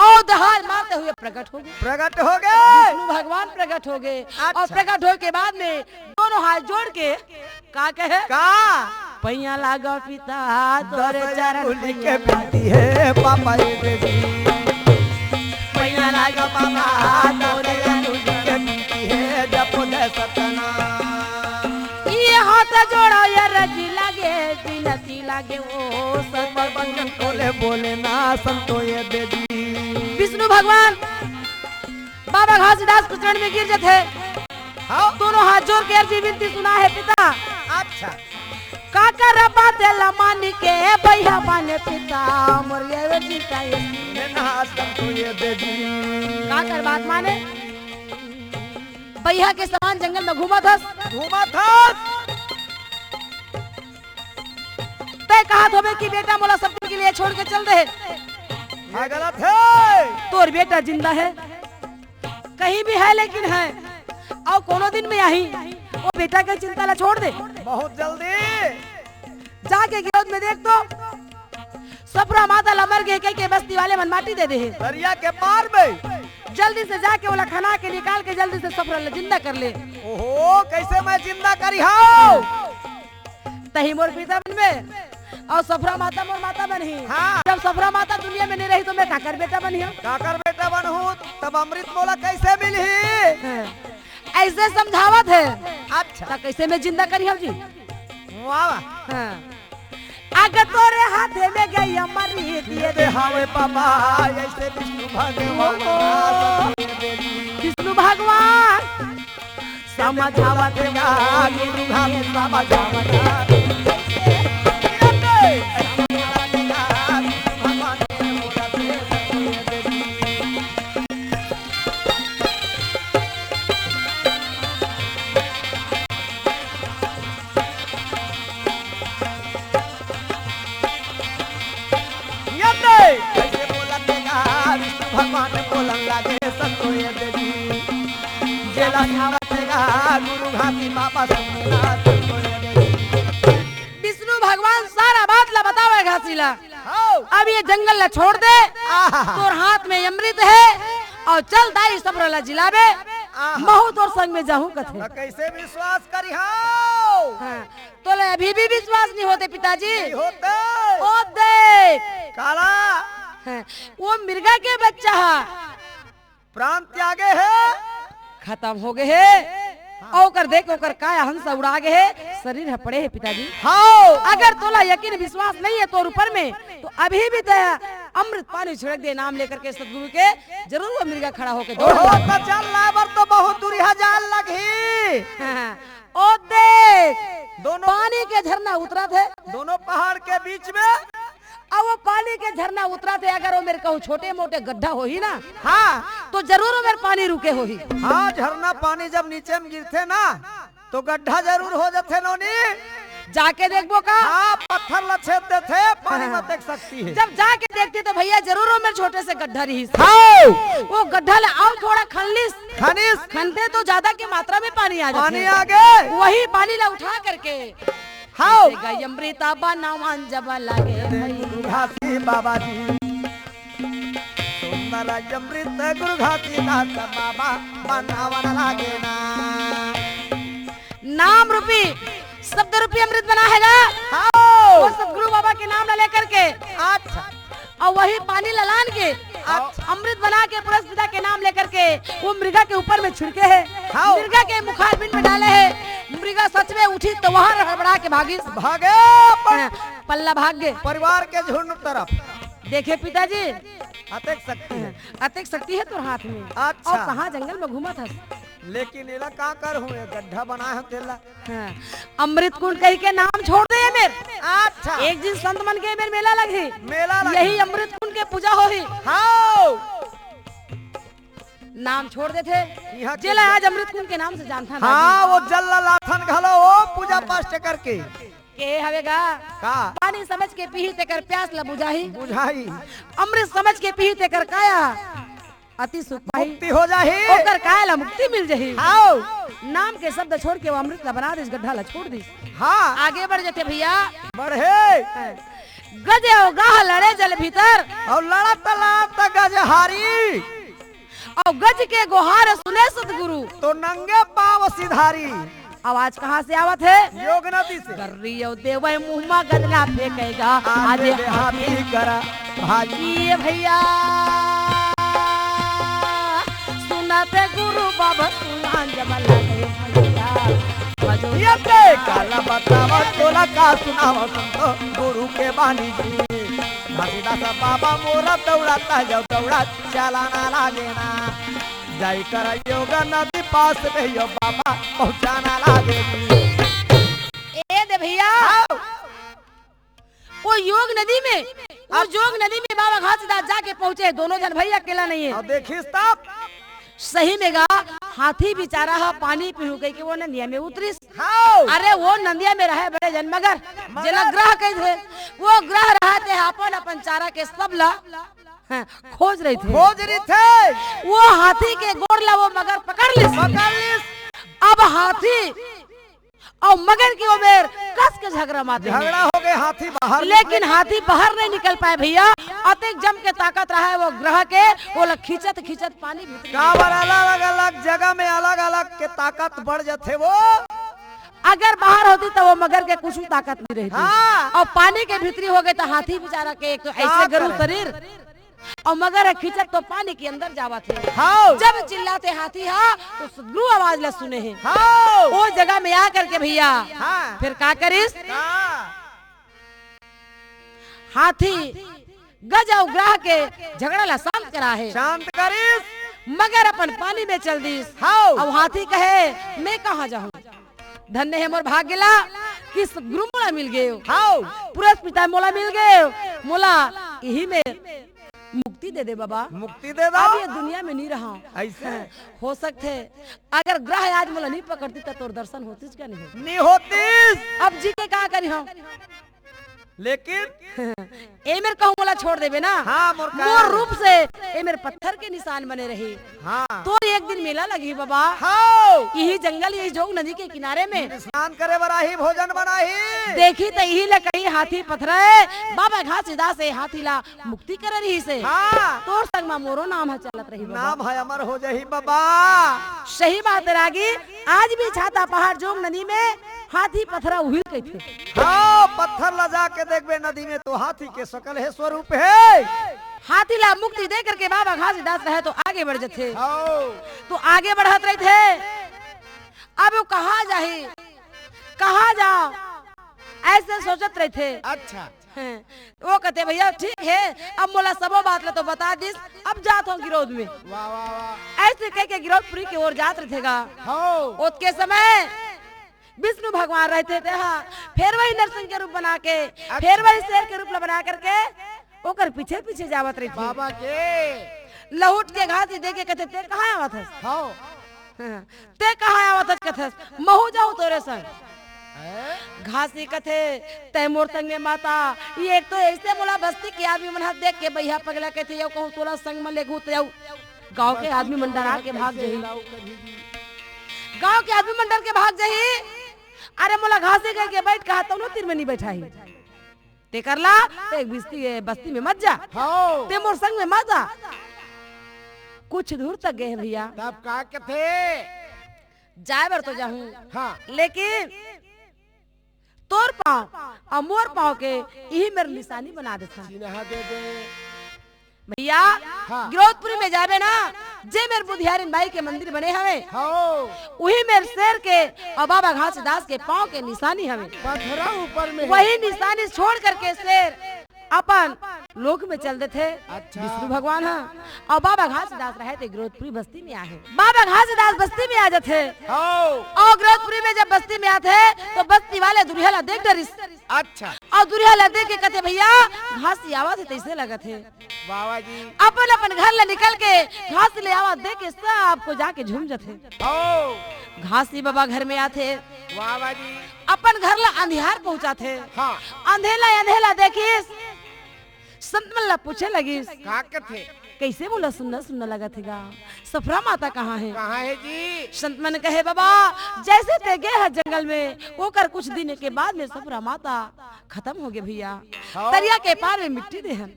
और दहाड़ मारते हुए प्रकट हो गए, प्रकट हो गए विष्णु भगवान प्रकट हो गए, और प्रकट होने के बाद में दोनों हाथ जोड़ के का कहे का पैया लागा पिता तोरे चरण के बेटी है पापा ये बेटी, पैया लागा पापा तोरे के बेटी है जपो दे सतना, ये हाथ जोड़ो ये रजी लागे बिनती लागे ओ सब बंधन बोले बोले ना संतो ये बेटी, विष्णु भगवान बाबा घासीदास के चरण में गिर जाते, हाँ दोनों हाथ जोड़ के अर्जी विनती सुना है पिता, अच्छा काका रबा तेला मानी के भैया बने पिता मोर ये जीता ये ना संतो ये बेटी, काकर बात माने भैया के समान जंगल में घूमा था, तय कहा था कि बेटा मोला सब के लिए छोड़ के चल दे, ये गलत है, तोर बेटा जिंदा है कहीं भी है लेकिन है, और कोनो दिन में यही वो बेटा के चिंता ला छोड़ दे, बहुत जल्दी जाके गिरौद में देख तो सफरा माता ला मर गए के बस्ती वाले मन माटी दे दे है, दरिया के पार में जल्दी से जाके वो खना के निकाल के जल्दी से सफरा ला जिंदा कर ले, ओहो कैसे मैं जिंदा करी हाओ, तही मोर पिता बन में और सफरा माता मोर माता बनी, हाँ। जब सफरा माता दुनिया में नहीं रही तो मैं काकर बेटा बनी हूँ, काकर बेटा बनहूँ तब अमृत मोला कैसे मिली, ऐसे समझावत है, अच्छा तो कैसे मैं जिंदा करी हम जी, वाह हाँ। अगर तोरे हाथ में गई हमारी दिए दे हावे पापा ऐसे विष्णु भगवान विष्णु भगवान समझावत समझावत भगवान बोलन लागे संतोए देवी जेला आवतेगा गुरु घाटी बाबा सुनना संतोए देवी। विष्णु भगवान सारा बात ला बतावे घासीला। हाउ अब ये जंगल ला छोड़ दे, आहा तोर हाथ में अमृत है और चल दाई सब ला जिलावे महू तोर संग में जाहू कथे। तो कैसे विश्वास करी हाउ हाँ, तो ले अभी भी विश्वास नहीं होते पिताजी। नहीं होते ओ देख काला हाँ, वो मिर्गा के बच्चा है प्राण त्यागे है खत्म हो गए है ओकर देख ओकर काया हंस उड़ा गए है शरीर है पड़े है पिताजी। हाउ अगर तोला यकीन विश्वास नहीं है तोर ऊपर में तो अभी भी ते अमृत पानी छिड़क दे नाम लेकर के सतगुरु के, जरूर वो मिर्गा खड़ा होके दौड़ ओहो तो चल लाबर तो बहुत दूरी हजार लगी। हाँ, ओ देख दोनों पानी के झरना उतरा थे दोनों पहाड़ के बीच में अब वो पानी के झरना उतरा थे। अगर वो मेरे कहूँ छोटे मोटे गड्ढा हो ही ना हाँ तो जरूर वो मेरे पानी रुके हो ही। हाँ झरना पानी जब नीचे में गिरते ना तो गड्ढा जरूर हो जाते नोनी। जाके देखबो का हाँ पत्थर लछेद देते पानी में देख सकती है। जब जाके देखते तो भैया जरूर वो मेरे छोटे से गड्ढा रही। हाउ वो गड्ढा ले आओ थोड़ा खनलिस खनिस खनते तो ज्यादा की मात्रा में पानी आ पानी जाते आगे वही पानी ला उठा करके हाउ गई अमृता बनावन जब लागे घासी बाबा जी सुंदर अमृत गुरु घासी दास बाबा बनावन लागे ना। नाम रूपी शब्द रूपी अमृत बना है ना हाउ वो सतगुरु बाबा के नाम ला लेकर के अच्छा और वही पानी ललान के अमृत बना के पुरस्पिता के नाम लेकर के वो मृगा के ऊपर में छिड़के है। हाँ। मृगा के मुखार बिन में डाले है। मृगा सच में उठी तो वहाँ हड़बड़ा के भागी भागे पर पल्ला भाग गए। परिवार के झुंड तरफ देखे पिताजी अतेक सकती है। अतिक शक्ति है तोर हाथ में अच्छा। और कहाँ जंगल में घूमा था। लेकिन इला का कर हूँ गड्ढा बना है तेला। हाँ, अमृत कुंड कही के नाम छोड़ दे मेरे। अच्छा एक दिन संत मन के मेरे मेला लगे मेला लगे। यही अमृत कुंड के पूजा हो ही हाउ नाम छोड़ देते यहाँ के- जेला आज अमृत कुंड के नाम से जानता ना हाँ वो जल्ला लाथन घलो वो पूजा पाठ करके के हवेगा का पानी समझ के पी ते कर प्यास ला बुझाही बुझाई अमृत समझ के पी ते कर काया अति सुख पाही मुक्ति हो जाही। ओकर काया ला मुक्ति मिल जही। हाउ नाम के शब्द छोड़ के वो अमृत ला बना दिस गड्ढा ला छोड़ दिस हाँ आगे बढ़ जाते भैया। बढ़े गजे और गाह लड़े जल भीतर और लड़ा तला गजहारी और गज के गुहार सुने सतगुरु तो नंगे पाव सिधारी आवाज कहाँ से आवत है योग नदी से गर्रियो देवे मुहमा गदला फेंकेगा आज आजे हाथी करा भाई ये भैया सुनाते गुरु बाबा सुना जब लगे भैया भजो ये पे काला बतावा तोला का सुनावा संतो गुरु के बानी जी भासीदास बाबा मोरा दौड़ाता जाओ दौड़ा चलाना लागे ना जाई कर योग नदी पास में यो बाबा पहुंचाना लागे ए दे भैया वो योग नदी में और जोग नदी में बाबा घासीदास जाके पहुंचे। दोनों जन भैया अकेला नहीं है। और देखिस तब सही में गा हाथी बेचारा है पानी पीहू कह के वो नदिया में उतरिस। हाउ अरे वो नदिया में रहे बड़े जन मगर जना ग्रह कहे थे वो ग्रह रहते अपन अपन चारा के सब ला हाँ, खोज रहे थे। खोज रही थे वो हाथी के गोड़ ला वो मगर पकड़ लिस। अब हाथी और मगर की उमेर कस के झगड़ा मारते हैं। झगड़ा हो गए हाथी बाहर लेकिन हाथी बाहर नहीं निकल पाए भैया। अतिक जम के ताकत रहा है वो ग्रह के वो लोग खींचत खींचत पानी भीतर काबर अलग अलग जगह में अलग अलग के ताकत बढ़ जाते वो। अगर बाहर होती तो वो मगर के कुछ ताकत नहीं रहती। हाँ। और पानी के भीतरी हो गए तो हाथी बेचारा के एक ऐसे गरु करे? शरीर और मगर खींचत तो पानी के अंदर जावा थे। हाउ जब चिल्लाते हाथी हा तो सदगुरु आवाज ला सुने हैं। हाउ वो जगह में आ करके भैया हाँ। फिर का करिस हाँ। हाथी गज और ग्रह के झगड़ा ला शांत करा है। शांत करिस मगर अपन पानी में चल दिस। हाउ अब हाथी कहे मैं कहाँ जाऊँ धन्य है मोर भाग्यला कि गुरु मोला मिल गए हाउ पुरस्पिता मोला मिल गए मोला यही में मुक्ति दे दे बाबा। मुक्ति दे दो अब ये दुनिया में नहीं रहा ऐसे हो सकते अगर ग्रह आज मोला नहीं पकड़ती तो तोर दर्शन होती क्या नहीं होती। नहीं होती अब जी के कहा करी हम लेकिन ए मेरे कहूँ वाला छोड़ देबे ना। हाँ मोर मोर रूप से ए मेरे पत्थर के निशान बने रही। हाँ तो एक दिन मेला लगी बाबा, हाँ यही जंगल यही जोग नदी के किनारे में स्नान करे बराही भोजन बनाही। देखी तो यही ला कही हाथी पथरे बाबा घासीदास से हाथी ला मुक्ति कर रही से। हाँ तोर संग में मोरो नाम है चलत रही बाबा। नाम है अमर हो जाही बाबा। सही बात है रागी, आज भी छाता पहाड़ जोग नदी में हाथी पथरा उहिल गए थे। हाँ पत्थर लजा के देखबे नदी में तो हाथी के शकल है, स्वरूप है। हाथी ला मुक्ति दे करके बाबा घासीदास रहे तो आगे बढ़ जाते। हाँ तो आगे बढ़त रहे थे। अब वो कहाँ जाही कहाँ जाओ ऐसे सोचत रहे थे। अच्छा वो कहते भैया ठीक है, अब मोला सबो बात ला तो बता दिस, अब जात हो गिरोध में। वाह वाह वाह। ऐसे कह के गिरोधपुरी की ओर जात रहे गा। हाँ ओत के समय विष्णु भगवान रहते थे। हाँ फिर वही नरसिंह के रूप बना के, फिर वही शेर के रूप बना करके ओकर पीछे पीछे जावत रही थी। बाबा के लहुट के घासी दे के कहते ते कहाँ आवत हस? हाँ ते कहाँ आवत हस? कहत महू जाऊ तोरे संग। हैं? घासी कथे तय मोर संग में माता, ये एक तो ऐसे मोला बस्ती के आदमी मन हाथ देख के भैया पगला कहते यो कहूँ तोला संग में लेगू तो गांव के आदमी मन डरा के भाग जाही। गांव के आदमी मन डर के भाग जाही। अरे मोला घासे कह के बैठ कहा तो तीर में नहीं बैठा ही ते करला तो एक बस्ती में मत जा, हाँ ते मोर संग में मत जा। कुछ दूर तक गए भैया, तब का के थे? जाए बर तो जाऊं, हाँ लेकिन तोर पाँव और मोर पाँव के यही मेरी निशानी बना देता चिन्हा दे दे। भैया। हाँ। गिरौदपुरी में जाबे ना, जे मेरे बुधियारिन बाई के मंदिर बने हवे, हाँ वही मेरे शेर के और बाबा घासीदास के पाँव के निशानी हवे। पत्थरा ऊपर में है। वही निशानी छोड़ करके शेर अपन लोक में चल देते। अच्छा। विष्णु भगवान है और बाबा घासीदास रहे थे गिरौदपुरी बस्ती में आए। बाबा घासीदास बस्ती में आ जाते हाँ और गिरौदपुरी में जब बस्ती में आते तो बस्ती वाले दुरियाला देख डरिस अच्छा। और दुरियाला देख के कहते भैया घासी आवाज है तैसे लगत है। बाबा जी अपन अपन घर ले निकल के घास ले आवाज दे के सबको जाके झूम जाते। हाँ घासी बाबा घर में आते, बाबा जी अपन घर ला अंधियार पहुंचाते। हाँ अंधेला अंधेला देखिस, संत मल्ला पूछे लगी का के थे? कैसे बोला सुनना सुनना लगा थेगा, सफरा माता कहाँ है? कहाँ है जी? संत मन कहे बाबा जैसे ते गए है जंगल में, वो कर कुछ दिन के बाद में सफरा माता खत्म हो गए भैया। हाँ। दरिया के पार में मिट्टी दे हम।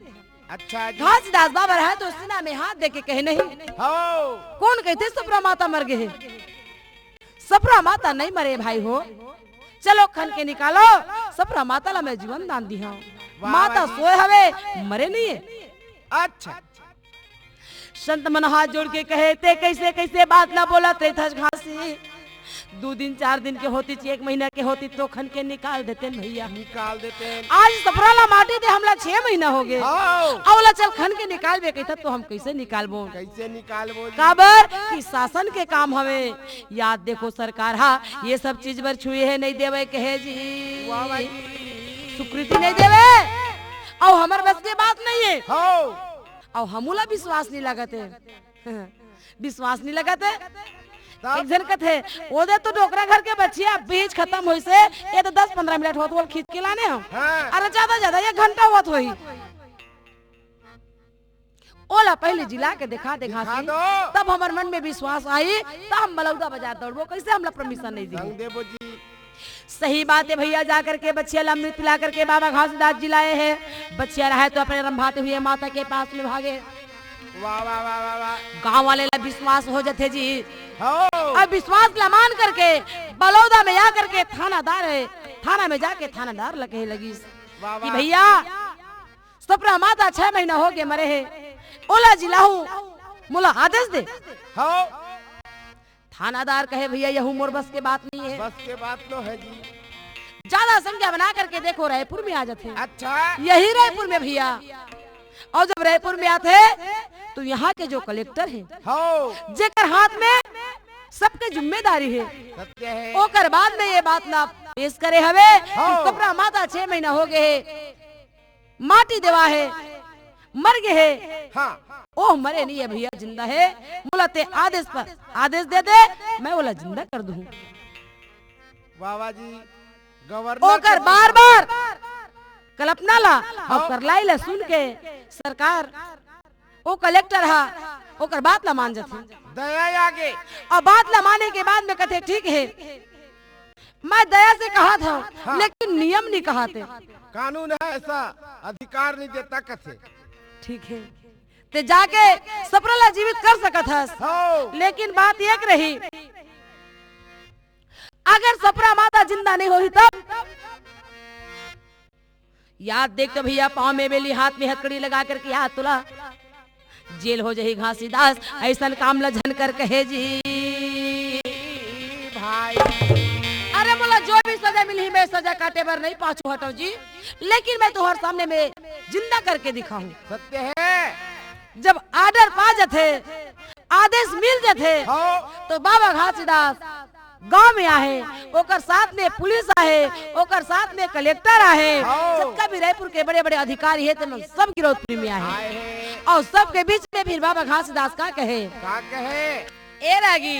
अच्छा जी। घासीदास बाबा है तो सीना में हाथ दे के कहे नहीं, हाँ कौन कहते सफरा माता मर गए? सफरा माता नहीं मरे भाई हो, चलो खन के निकालो, सफरा माता ला मैं जीवन दान दी हूँ। माता सोए हवे मरे नहीं है। अच्छा। संत मन हाथ जोड़ के कहे ते कैसे कैसे बात ना बोला ते था घासी, 2 दिन 4 दिन के होती 1 महीना के होती तो खन के निकाल देते भैया। निकाल देते हैं। आज सफराला माटी दे हमला 6 महीना हो गए। हाँ औला चल खन के निकाल बे कहता तो हम कैसे निकालबो? कैसे निकालबो जी? काबर कि शासन के काम हवे, याद देखो सरकार हा ये सब चीज बर छुए है नहीं देवे कहे जी, बाबा जी स्वीकृति नहीं देवे और हमार बस के बात नहीं है हाँ और हमूला विश्वास नहीं लगते। विश्वास नहीं लगते। तब? एक जन कथे ओदे तो डोकरा घर के बच्चिया बीज खत्म होई से ये तो 10-15 मिनट होत बोल खींच के लाने हो। हाँ। अरे ज्यादा 1 घंटा होत होई। ओला पहले जिला के दिखा दे घासी, दो। तब हमार मन में विश्वास आई, तब हम बलौदा बाजार दौड़बो। कैसे हमला परमिशन नहीं दी? संग देबो जी। सही बात है भैया। जा करके बच्चिया ला अमृत पिला करके बाबा घासीदास जिलाए हैं। बच्चिया रहे तो अपने रंभाते हुए माता के पास में भागे। वाह वाह वाह वाह वाह। गाँव वाले ला विश्वास हो जाते जी। हाँ अब विश्वास ला मान करके बलौदा में आ करके थानादार है, थाना में जाके थानादार लगे लगी वाह कि वाह। भैया सफरा माता 6 महीना हो गए मरे है, ओला जिलाहू मोला आदेश दे। हाँ थानादार कहे भैया यहू मोर बस के बात नहीं है। बस के बात लो है जी। ज्यादा संख्या बना करके देखो रायपुर में आ जाते। अच्छा। यही रायपुर में भैया। और जब रायपुर में आते तो यहाँ के जो कलेक्टर है, हाँ जेकर हाथ में सबके जिम्मेदारी है, सत्य है। ओकर बाद में ये बात ना पेश करे हवे हाँ। कि सफरा माता 6 महीना हो गए है, माटी देवा है, मर गए है। हाँ ओह मरे नहीं है भैया, जिंदा है। बोला ते आदेश पर आदेश दे दे, मैं बोला जिंदा कर दूं। बाबा जी गवर्नर ओकर बार बार कल्पना ला और करलाई ला सुन के सरकार वो कलेक्टर हा ओकर बात ला मान जाथे दया आगे और बात ला माने के बाद में कहते ठीक है मैं दया से कहा था हाँ। लेकिन नियम नहीं कहा थे। कानून है ऐसा अधिकार नहीं देता कथे ठीक है ते जाके सपरला जीवित कर सकत हस हो लेकिन बात एक रही अगर सपरा माता जिंदा नहीं होही तब याद देख तो भैया पाँव में बेली हाथ में हथकड़ी लगा करके हाथ तुला जेल हो जाही घासीदास ऐसा काम लझन कर कहे जी भाई अरे बोला जो भी सजा मिली मैं सजा काटे बर नहीं पाछू हटो जी लेकिन मैं तुम्हारे सामने में जिंदा करके दिखाऊं। सत्य है जब आर्डर पा जाते आदेश मिल जाते हो तो बाबा घासीदास गांव में आए ओकर साथ में पुलिस आए ओकर साथ में कलेक्टर आए हाँ। सबका भी रायपुर के बड़े बड़े अधिकारी है तो सब गिरौदपुरी में आए आए हैं और सबके बीच में फिर बाबा घासीदास का कहे का कहे ए रागी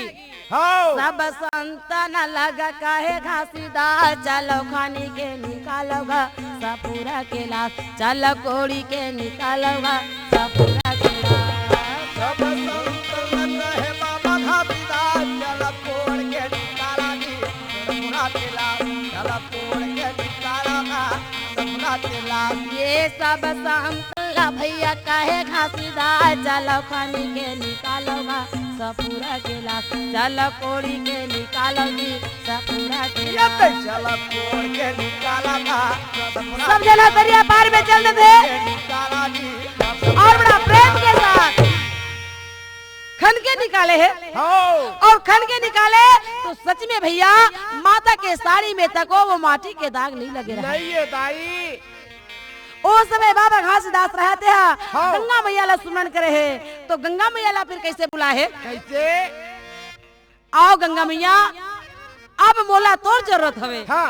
हो सब संत न लगा कहे घासीदास चलो खानी के निकालोगा सपूरा के लाश चलो कोड़ी के निकालोगा सपूरा के लाश। सब संत न कहे बाबा घासीदास चल कोड़ के निकाला नी सपना तेला चल कोड़ के निकाला ना सपना तेला ये सब संतला भैया कहे घासीदास चलो खानी के निकालोगा सपूरा के लाश चलो कोड़ी के निकालोगी सपूरा के लाश। चल कोड़ के निकाला ना सपना सब जना दरिया पार में चल थे के निकाला नी और बड़ा प्रेम के साथ खन के निकाले है हो और खन के निकाले तो सच में भैया माता के साड़ी में तको वो माटी के दाग नहीं लगे रहे। नहीं है दाई उस समय बाबा घासीदास रहते हैं हाँ। गंगा मैया ला सुमन करे है तो गंगा मैया ला फिर कैसे बुला है कैसे आओ गंगा मैया अब मोला तोर जरूरत हवे हाँ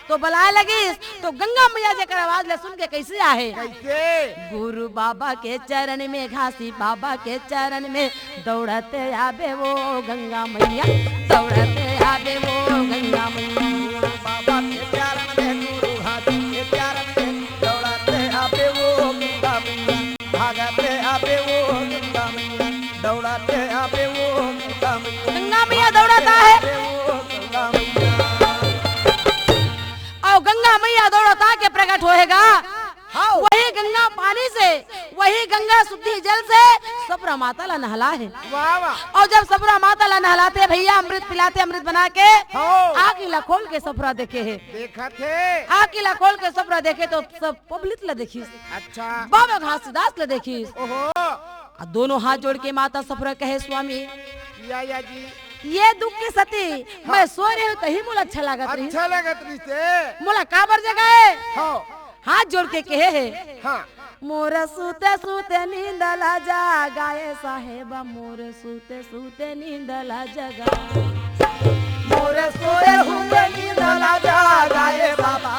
तो बुलाए लगी तो गंगा मैया जकर आवाज ला सुन के कैसे आहे कैसे गुरु बाबा के चरण में घासी बाबा के चरण में दौड़ते आबे वो गंगा मैया दौड़ते आबे वो गंगा मैया। बाबा के चरण में गुरु हाथी के चरण में दौड़ाते आबे वो गंगा मैया भागते आबे वो गंगा मैया दौड़ाते आबे वो गंगा मैया गंगा मैया दौड़ाता है आबे वो गंगा मैया और गंगा मैया दौड़ता के प्रकट होएगा हाँ वही गंगा पानी से वही गंगा शुद्धि जल से सपरा माता ला नहला है वाह वाह और जब सपरा माता ला नहलाते भैया अमृत पिलाते अमृत बना के हो आकिला खोल के सपरा देखे है देखा थे आकिला खोल के सपरा देखे तो सब पब्लिक ला देखी अच्छा बाबा घासीदास ला देखी ओहो दोनों हाथ जोड़ के माता सफरा कहे स्वामी या जी ये दुख के सती मैं सो रही हूँ तही मोला अच्छा लागत रही अच्छा लगत रही से मोला काबर जगह है हो हाथ जोड़ के कहे है हाँ मोर सूते सूते नींदला जगाए साहेबा मोर सूते सूते नींदला जगा मोरे सोए हुए नींद ला जाए बाबा